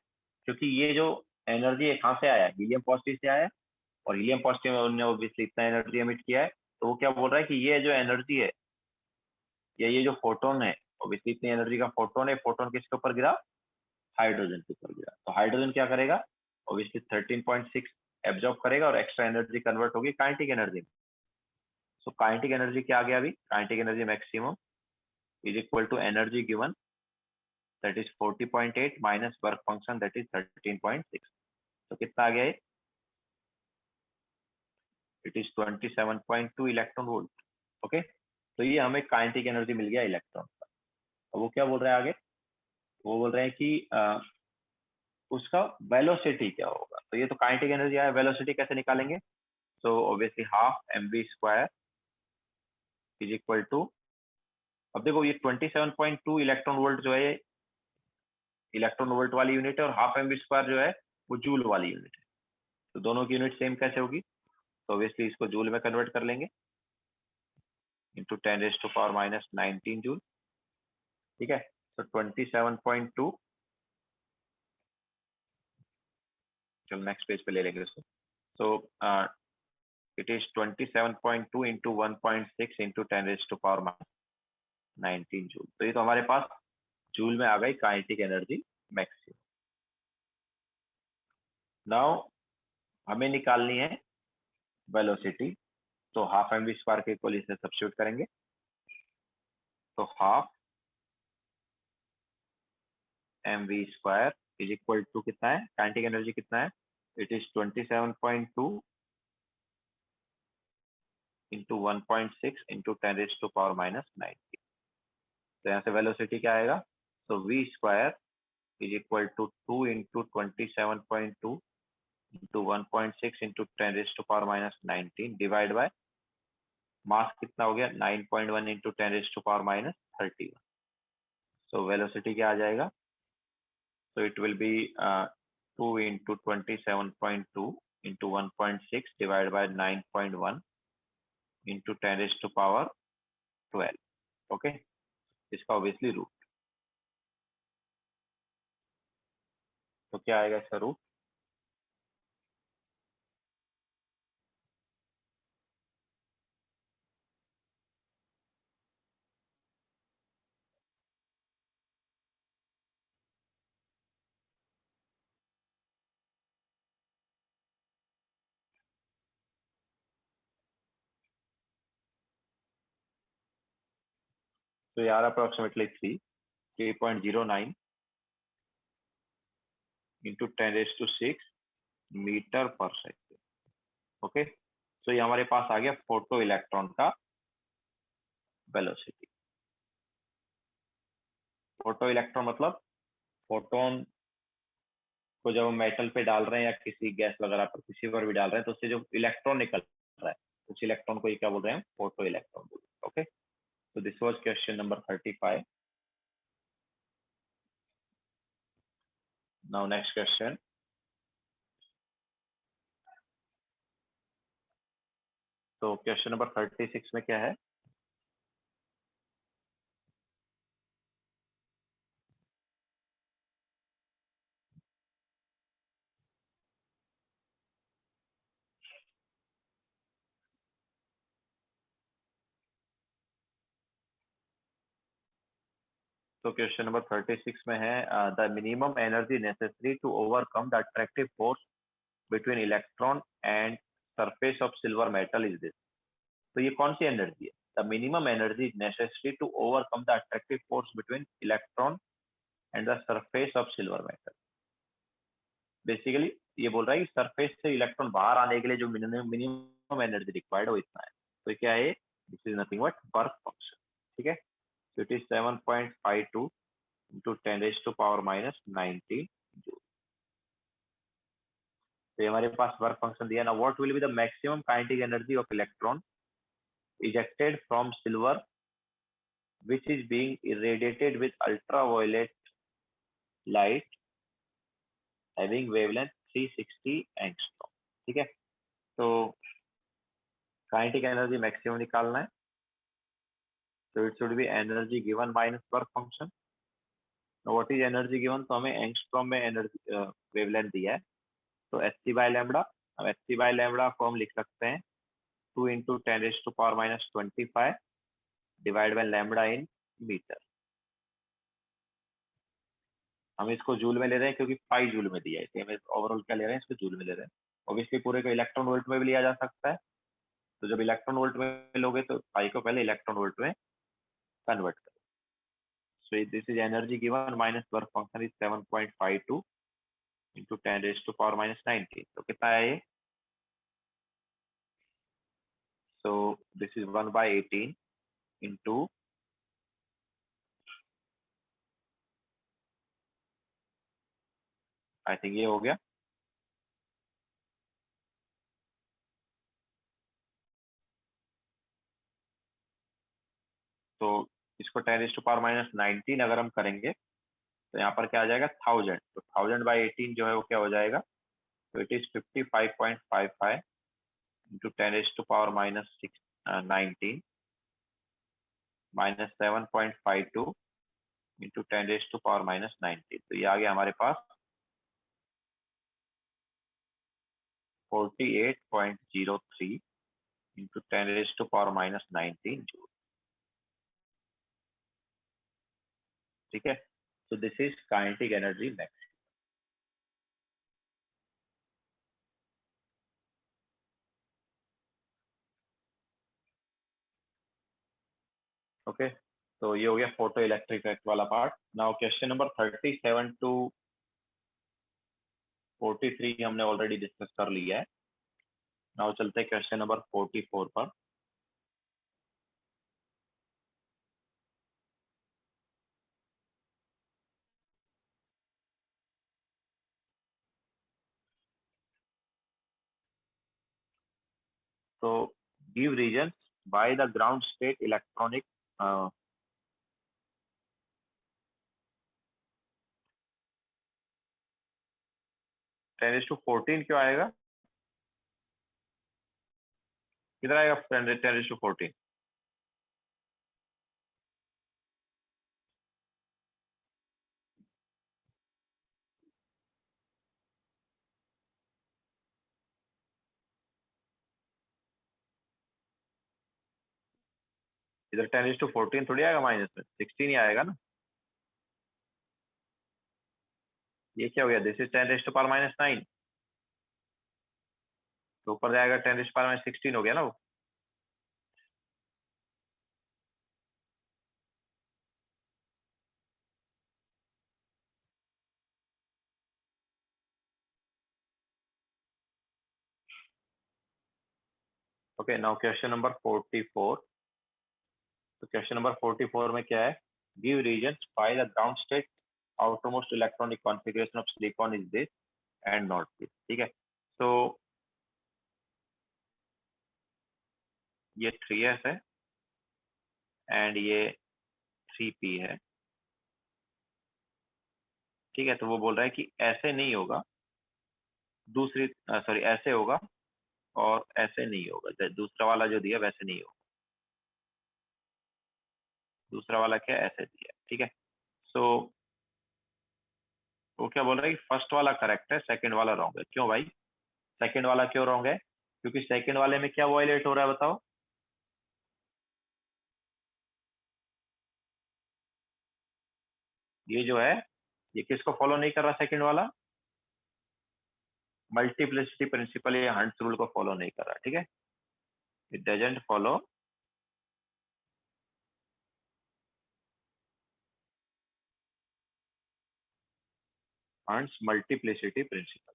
क्योंकि ये जो एनर्जी है कहाँ से आया है, हीलियम पॉजिटिव से आया है, और हीलियम पॉजिटिव में उन्होंने ऑब्वियसली इतना एनर्जी एमिट किया है। तो वो क्या बोल रहा है कि ये जो एनर्जी है या ये जो फोटोन है, ऑब्वियसली इतनी एनर्जी का फोटोन है, फोटोन किसके ऊपर गिरा, हाइड्रोजन के ऊपर गिरा। तो हाइड्रोजन क्या करेगा, ऑब्वियसली 13.6 एब्जॉर्ब करेगा और एक्स्ट्रा एनर्जी कन्वर्ट होगी kinetic energy. So kinetic energy क्या आ गया अभी, kinetic energy maximum is equal to energy given that is 40.8 minus work function that is 13.6। तो कितना आ गया, it is 27.2 electron volt. Okay, तो ये हमें काइनेटिक एनर्जी मिल गया इलेक्ट्रॉन का। अब वो क्या बोल रहे हैं आगे, वो बोल रहे हैं कि उसका वेलोसिटी क्या होगा। तो ये तो काइनेटिक एनर्जी आया, वेलोसिटी कैसे निकालेंगे, so obviously half mv square is equal to, अब देखो ये 27.2 इलेक्ट्रॉन वोल्ट जो है इलेक्ट्रॉन वोल्ट वाली यूनिट है, और हाफ mv स्क्वायर जो है वो जूल वाली यूनिट है। तो दोनों की यूनिट सेम कैसे होगी, तो ऑब्वियसली इसको जूल में कन्वर्ट कर लेंगे, इंटू 10⁻⁻19 जूल। ठीक है, तो 27.2, चलो नेक्स्ट पेज पे ले लेंगे इसको। So it is 27.2 into 1.6 into 10⁻⁻19 joule. तो ये तो हमारे पास जूल में आ गई काइनेटिक एनर्जी मैक्सिमम। नाउ हमें निकालनी है वेलोसिटी, तो हाफ mv स्क्वायर के इक्वल इसे सब्स्टिट्यूट करेंगे। तो half mv square is equal to कितना है, काइनेटिक एनर्जी कितना है, इट इज 27.2 इंटू 1.6 इंटू 10⁻⁻19। तो यहाँ से वेलोसिटी क्या आएगा, तो v square is equal to 2 into 27.2 into 1.6 into 10⁻⁻19 divide by mass कितना हो गया 9.1 इंटू 10⁻⁻31। सो वेलोसिटी क्या आ जाएगा, so it will be 2 into 27.2 into 1.6 divided by 9.1 into 10⁻12। Okay, इसका ऑब्वियसली रूट, तो क्या आएगा इसका रूट, तो यार अप्रोक्सीमेटली 3.09 इंटू 10⁶ मीटर पर सेकेंड। ओके, तो ये हमारे पास आ गया फोटो इलेक्ट्रॉन का वेलोसिटी। फोटो इलेक्ट्रॉन मतलब फोटोन को जब हम मेटल पे डाल रहे हैं या किसी गैस वगैरह पर किसी पर भी डाल रहे हैं तो उससे जो इलेक्ट्रॉन निकल रहा है उस इलेक्ट्रॉन को ये क्या बोल रहे हैं? फोटो इलेक्ट्रॉन बोल रहे हैं। Okay, so this was question number 35. Now next question. तो क्वेश्चन नंबर 36 में क्या है? तो क्वेश्चन नंबर 36 में है the minimum energy necessary to overcome the attractive force between electron and surface of silver metal is this. तो ये कौन सी एनर्जी है? The minimum energy necessary to overcome the attractive force between electron and the surface of silver metal. Basically ये बोल रहा है कि सरफेस से इलेक्ट्रॉन बाहर आने के लिए जो मिनिमम एनर्जी रिक्वायर्ड है वो इतना है। तो क्या है? This is nothing but work function. ठीक है, so it is 7.52 into 10⁻⁻19 joule. तो हमारे पास वर्क फंक्शन दिया ना। What will be the maximum kinetic energy of electron ejected from silver which is being irradiated with ultraviolet light having wavelength 360 angstrom. ठीक है, तो kinetic energy maximum निकालना है। तो it should be energy given minus work function. What is energy given? तो हमें angstrom में energy wavelength दिया है, तो एच बाय लैम्बडा। अब एच बाय लैम्बडा को हम लिख सकते हैं 2 into 10⁻⁻25 divide by lambda in meter. हम इसको जूल में ले रहे हैं क्योंकि 5 जूल में दिया है, इसलिए हम ओवरऑल क्या ले रहे हैं? इसको जूल में ले रहे हैं। ऑब्वियसली पूरे को इलेक्ट्रॉन वोल्ट में भी लिया जा सकता है, तो जब इलेक्ट्रॉन वोल्ट में लोगे तो पाई को पहले इलेक्ट्रॉन वोल्ट में कन्वर्ट करो। So this is energy given minus work function is 7.52 into 10⁻⁻19। तो कितना है ये? So this is 1/18 into I think ये हो गया। तो इसको 10⁻⁻19 अगर हम करेंगे तो यहाँ पर क्या आ जाएगा? 1000। तो 1000/18 जो है वो क्या हो जाएगा? तो it is 55.55 into 10⁻⁻19 minus 7.52 into 10⁻⁻19। तो ये आ गया हमारे पास 48.03 इंटू 10⁻⁻19 जूल। ठीक है, so this is kinetic energy maximum. Okay, तो ये हो गया फोटो इलेक्ट्रिक इफेक्ट वाला part. Now question number 37 to 43 हमने ऑलरेडी डिस्कस कर लिया है। नाउ चलते हैं क्वेश्चन नंबर 44 पर। तो give reason by the ground state electronic 10⁻14 क्यों आएगा? किधर आएगा 10⁻14? इधर 10⁻14 थोड़ी आएगा, माइनस में 16 ही आएगा ना। ये क्या हो गया? दिस इज 10⁻⁻9, तो ऊपर जाएगा 10⁻⁻16 हो गया ना वो। Okay, now question number 44। तो क्वेश्चन नंबर 44 में क्या है, give reason file the ground state outermost electronic configuration of silicon is this and not this। ठीक है, तो ये 3s है एंड ये 3p है। ठीक है, तो वो बोल रहा है कि ऐसे नहीं होगा, दूसरी सॉरी ऐसे होगा और ऐसे नहीं होगा, दूसरा वाला जो दिया वैसे नहीं होगा, दूसरा वाला क्या ऐसे दिया। ठीक है, सो वो क्या बोल रहा है कि फर्स्ट वाला करेक्ट है, सेकंड वाला रॉन्ग है। क्यों भाई, सेकंड वाला क्यों रॉन्ग है? क्योंकि सेकंड वाले में क्या वायलेट हो रहा है बताओ? ये जो है ये किसको फॉलो नहीं कर रहा सेकंड वाला? मल्टीप्लिसिटी प्रिंसिपल या हंट्स रूल को फॉलो नहीं कर रहा। ठीक है, it doesn't follow Hund's multiplicity principle.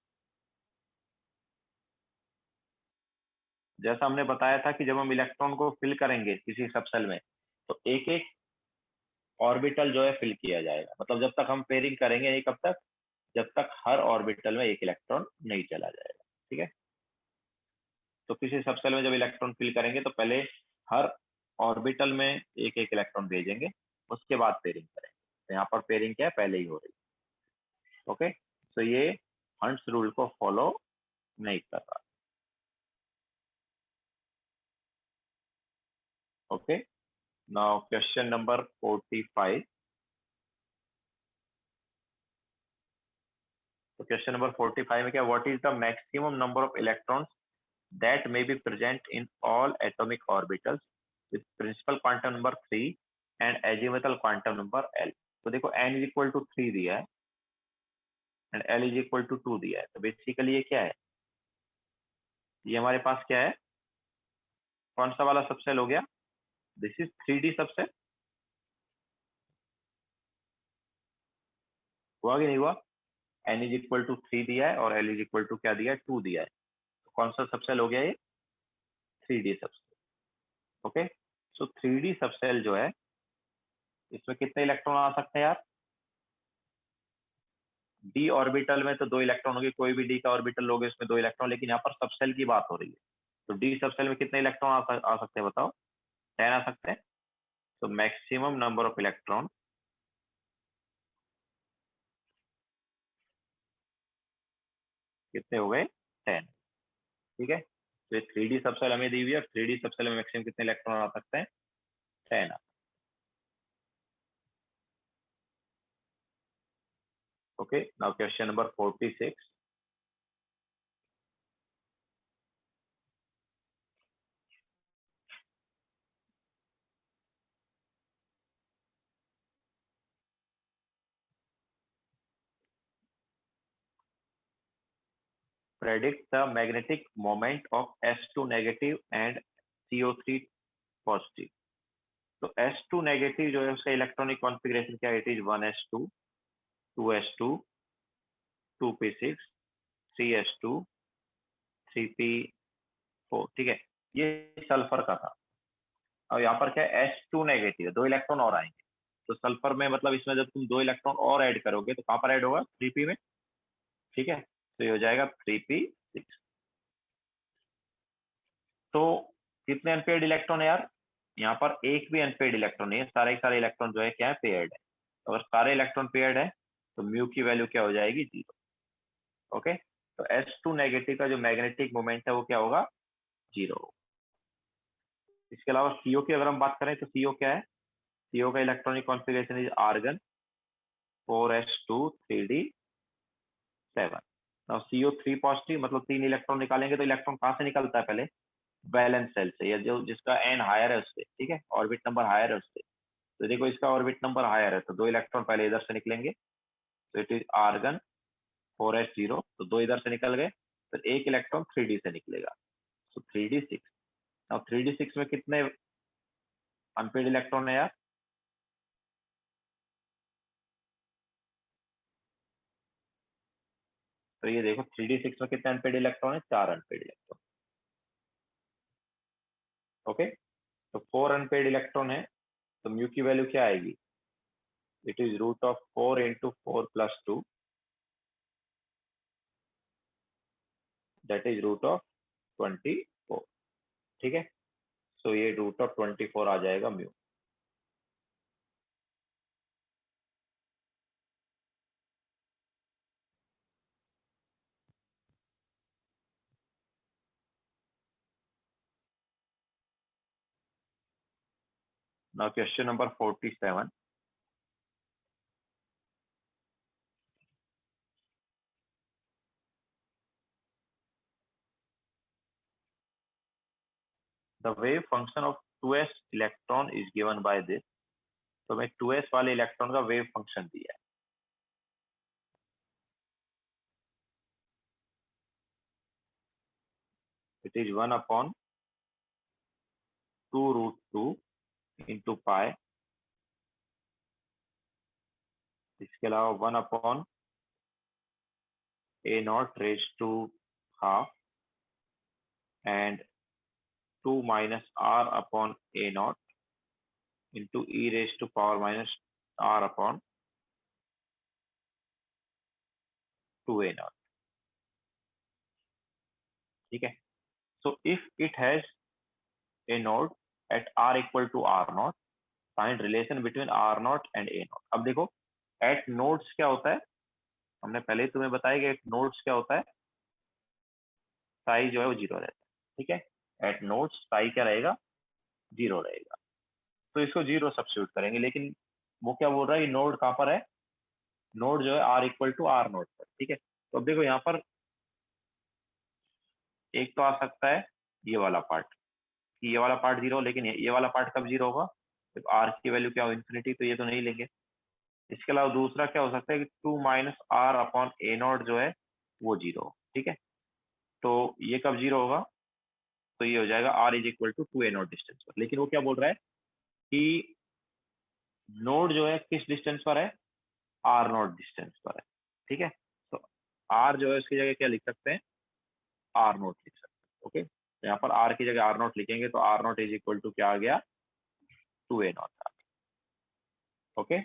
जैसा हमने बताया था कि जब हम इलेक्ट्रॉन को फिल करेंगे किसी सबसेल में, तो एक एक ऑर्बिटल जो है फिल किया जाएगा। मतलब जब तक हम पेयरिंग करेंगे नहीं, कब तक? जब तक हर ऑर्बिटल में एक इलेक्ट्रॉन नहीं चला जाएगा। ठीक है, तो किसी सबसेल में जब इलेक्ट्रॉन फिल करेंगे तो पहले हर ऑर्बिटल में एक एक इलेक्ट्रॉन भेजेंगे, उसके बाद पेयरिंग करेंगे। तो यहाँ पर पेयरिंग क्या है, पहले ही हो रही है। ओके, तो ये हंट्स रूल को फॉलो नहीं कर रहा। Okay, now question number 45। तो क्वेश्चन नंबर 45 में क्या, what is the maximum number of electrons that may be present in all atomic orbitals with principal quantum number 3 and azimuthal quantum number L। तो देखो n is equal to 3 दिया है and L is equal to 2 दिया है। तो basically ये क्या है, ये हमारे पास क्या है, कौन सा वाला सबसेल हो गया? This is 3D subshell. हुआ कि नहीं हुआ? n is equal to 3 दिया है और L is equal to क्या दिया है, 2 दिया है। तो कौन सा सबसेल हो गया ये? 3D subshell. ओके, सो 3D सबसेल जो है इसमें कितने इलेक्ट्रॉन आ सकते हैं यार? डी ऑर्बिटल में तो 2 इलेक्ट्रॉन होंगे, कोई भी डी का ऑर्बिटल लोगे उसमें 2 इलेक्ट्रॉन, लेकिन यहाँ पर सबसेल की बात हो रही है। तो डी सबसेल में कितने इलेक्ट्रॉन आ सकते हैं बताओ? 10 आ सकते हैं। तो मैक्सिमम नंबर ऑफ इलेक्ट्रॉन कितने हो गए? 10। ठीक है, तो ये 3D सबसेल हमें दी हुई है, 3D सबसेल में मैक्सिमम कितने इलेक्ट्रॉन आ सकते हैं? 10। Okay, now question number 46। Predict the magnetic moment of S2 negative and CO3 positive. तो S2 नेगेटिव जो है उसका इलेक्ट्रॉनिक कॉन्फ़िगरेशन क्या है? It is 1s2, 2s2, 2p6, 3s2, 3p4। ठीक है, ये सल्फर का था। अब यहाँ पर क्या है, S2 नेगेटिव है, 2 इलेक्ट्रॉन और आएंगे। तो सल्फर में मतलब इसमें जब तुम 2 इलेक्ट्रॉन और ऐड करोगे तो कहाँ पर ऐड होगा? 3p में। ठीक है, तो ये हो जाएगा 3p6। तो कितने अनपेयर्ड इलेक्ट्रॉन है यार? यहाँ पर एक भी अनपेयर्ड इलेक्ट्रॉन नहीं है, सारे के सारे इलेक्ट्रॉन जो है क्या है, पेयर्ड है। तो अगर सारे इलेक्ट्रॉन पेयर्ड है तो म्यू की वैल्यू क्या हो जाएगी? 0। ओके, तो S2 नेगेटिव का जो मैग्नेटिक मोमेंट है वो क्या होगा? 0। इसके अलावा CO की अगर हम बात करें तो CO क्या है? CO का electronic configuration is argon 4s2 3d7। नाउ CO3 पॉजिटिव, मतलब 3 इलेक्ट्रॉन निकालेंगे तो इलेक्ट्रॉन कहाँ से निकलता है? पहले वैलेंस शेल से, या जो जिसका n हायर है उससे। ठीक है, ऑर्बिट नंबर हायर है उससे। तो देखो इसका ऑर्बिट नंबर हायर है तो 2 इलेक्ट्रॉन पहले इधर से निकलेंगे, तो इट इज आर्गन 4s0, तो 2 इधर से निकल गए, फिर एक इलेक्ट्रॉन 3d से निकलेगा, तो 3d6। अब 3d6 में कितने अनपेड इलेक्ट्रॉन है यार? तो ये देखो 3d6 में कितने अनपेड इलेक्ट्रॉन है? 4 अनपेड इलेक्ट्रॉन। ओके, तो 4 अनपेड इलेक्ट्रॉन है, तो म्यू की वैल्यू क्या आएगी? It is root of 4 into 4 plus 2, that is root of 24। ठीक है, तो ये रूट ऑफ 24 आ जाएगा mu. Now question number 47। The wave function of 2s electron is given by this. तो मैं 2s वाले इलेक्ट्रॉन का वेव फंक्शन दिया है। It is 1 upon 2 root 2 into pi, इसके अलावा 1 upon a naught raise to half and 2 minus r upon a naught into e raise to power minus r upon 2a naught. ठीक है, so if it has a node at r equal to r naught, find relation between r naught and a naught। अब देखो at nodes क्या होता है, हमने पहले ही तुम्हें बताया कि at nodes क्या होता है, साई जो है वो जीरो रहता है। ठीक है, एट नोड्स साई क्या रहेगा, जीरो रहेगा, तो इसको जीरो सब्स्टिट्यूट करेंगे। लेकिन वो क्या बोल रहा है, नोड कहाँ पर है, नोड जो है R equal to R node पर। ठीक है, तो अब देखो यहाँ पर एक तो आ सकता है ये वाला पार्ट, कि ये वाला पार्ट जीरो, लेकिन ये वाला पार्ट कब जीरो होगा, जब आर की वैल्यू क्या हो इन्फिनिटी, तो ये तो नहीं लेंगे। इसके अलावा दूसरा क्या हो सकता है कि 2 minus R upon A naught जो है वो जीरो। ठीक है, तो ये कब जीरो होगा, तो ये हो जाएगा R is equal to 2 A naught distance पर। लेकिन वो क्या बोल रहा है कि नोड जो है किस डिस्टेंस पर है, आर नॉट डिस्टेंस पर है। ठीक है, तो आर जो है उसकी जगह क्या लिख सकते हैं, आर नॉट लिख सकते हैं। ओके, तो यहाँ पर आर की जगह आर नॉट लिखेंगे, तो R naught is equal to क्या आ गया, 2 ए नॉट। ओके,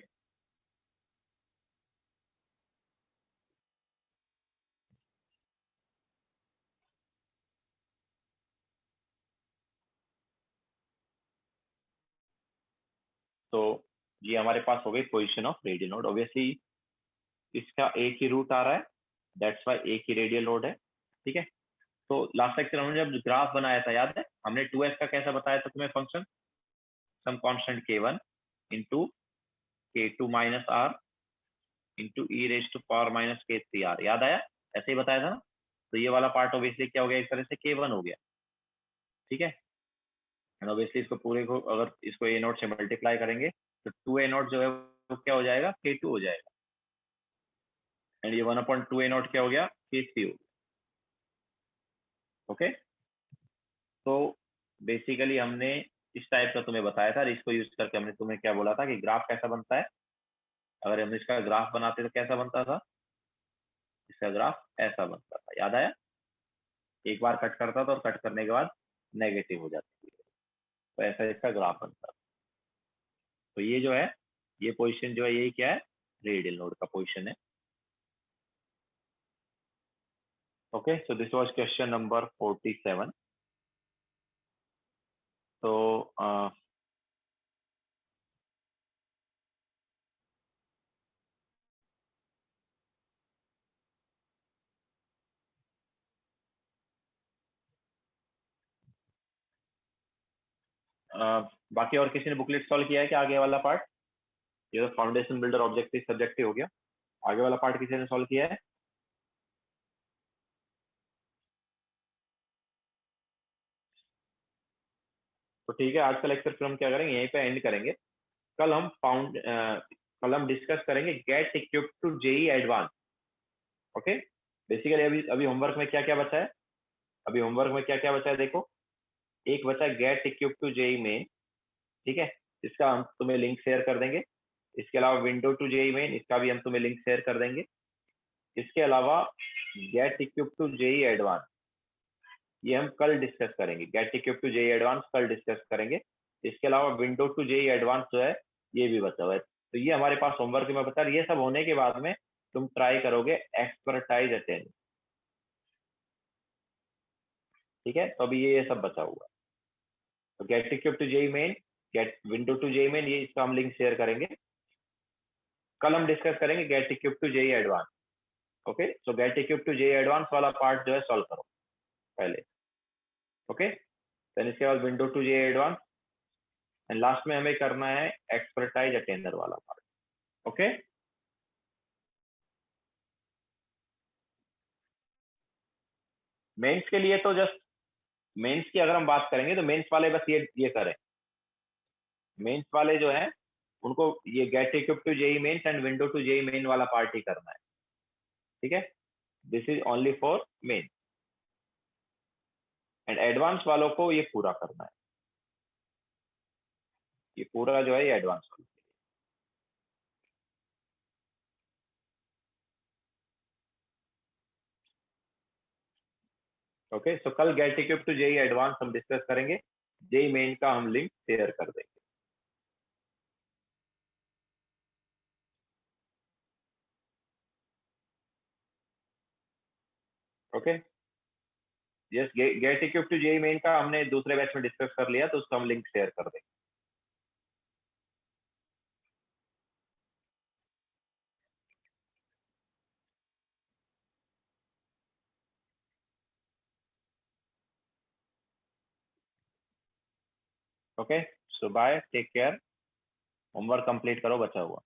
तो ये हमारे पास हो गई position of radial node. Obviously इसका एक ही रूट आ रहा है, दैट्स वाई एक ही रेडियल नोड है। ठीक है, तो लास्ट लेक्चर हमने जब ग्राफ बनाया था, याद है हमने 2s का कैसा बताया था तुम्हें function, some constant k1 into k2 minus r into E raise to power minus k3r, याद आया, ऐसे ही बताया था ना। तो ये वाला पार्ट ऑब्वियसली क्या हो गया, एक तरह से k1 हो गया। ठीक है, एंड ऑब्वियसली इसको पूरे को अगर इसको ए नोट से मल्टीप्लाई करेंगे तो 2 ए नोट जो है वो क्या हो जाएगा, k2 हो जाएगा, एंड ये 1/2 ए नोट क्या हो गया, k3 हो गया। ओके, तो बेसिकली हमने इस टाइप का तुम्हें बताया था, इसको यूज करके हमने तुम्हें क्या बोला था कि ग्राफ कैसा बनता है। अगर हम इसका ग्राफ बनाते तो कैसा बनता था, इसका ग्राफ ऐसा बनता था, याद आया, एक बार कट करता था और कट करने के बाद नेगेटिव हो जाती थी, तो ऐसा इसका ग्राफ बनता था। तो ये जो है, ये पोजीशन जो है यही क्या है, रेडियल नोड का पोजीशन है। Okay, so this was question number 47। तो बाकी और किसी ने बुकलेट सॉल्व किया है कि आगे वाला पार्ट, ये तो फाउंडेशन बिल्डर ऑब्जेक्टिव सब्जेक्टिव हो गया, आगे वाला पार्ट किसी ने सॉल्व किया है? तो ठीक है, आज का लेक्चर फिर हम क्या करेंगे, यहीं पे एंड करेंगे। कल हम डिस्कस करेंगे get equipped to JEE advance. Okay, basically अभी अभी होमवर्क में क्या क्या बचा है, अभी होमवर्क में क्या क्या बचा है देखो, एक बचा है गेट इक्विप्ड टू जेई में। ठीक है, इसका हम तुम्हें लिंक शेयर कर देंगे। इसके अलावा विंडो टू जेई मेन, इसका भी हम तुम्हें लिंक शेयर कर देंगे। इसके अलावा get equipped to JEE advance, ये हम कल डिस्कस करेंगे। Get equip to JEE advance कल डिस्कस करेंगे। इसके अलावा विंडो टू जेई एडवांस जो है ये भी बचा हुआ है। तो ये हमारे पास होमवर्क में बता, ये सब होने के बाद में तुम ट्राई करोगे एक्सपर्टाइज अटेंड। ठीक है, तो अभी ये सब बचा हुआ है। तो get equip to JEE main, get window to JEE main, ये इसका हम लिंक शेयर करेंगे। कल हम डिस्कस करेंगे get equip to JEE advance. Okay, so get equip to JEE advance वाला पार्ट जो है सॉल्व करो पहले। ओके, देन इसके बाद window to JEE advance, and last में हमें करना है एक्सपर्टाइज अटेंडर वाला पार्ट। ओके, मेंस के लिए तो जस्ट मेंस की अगर हम बात करेंगे तो मेंस वाले बस ये करें। मेंस वाले जो है उनको ये get equip to JEE Mains and window to JEE Main वाला पार्ट ही करना है। ठीक है, this is only for Main, and Advance वालों को ये पूरा करना है। ये पूरा जो है ये एडवांस वालों। ओके, सो कल get equip to JEE Advance हम डिस्कस करेंगे। जेई मेन का हम लिंक शेयर कर देंगे। Okay, yes, get equip to JEE Main का हमने दूसरे बैच में डिस्कस कर लिया, तो उसका हम लिंक शेयर कर देंगे। Okay, so bye, take care, homework complete करो बचा हुआ।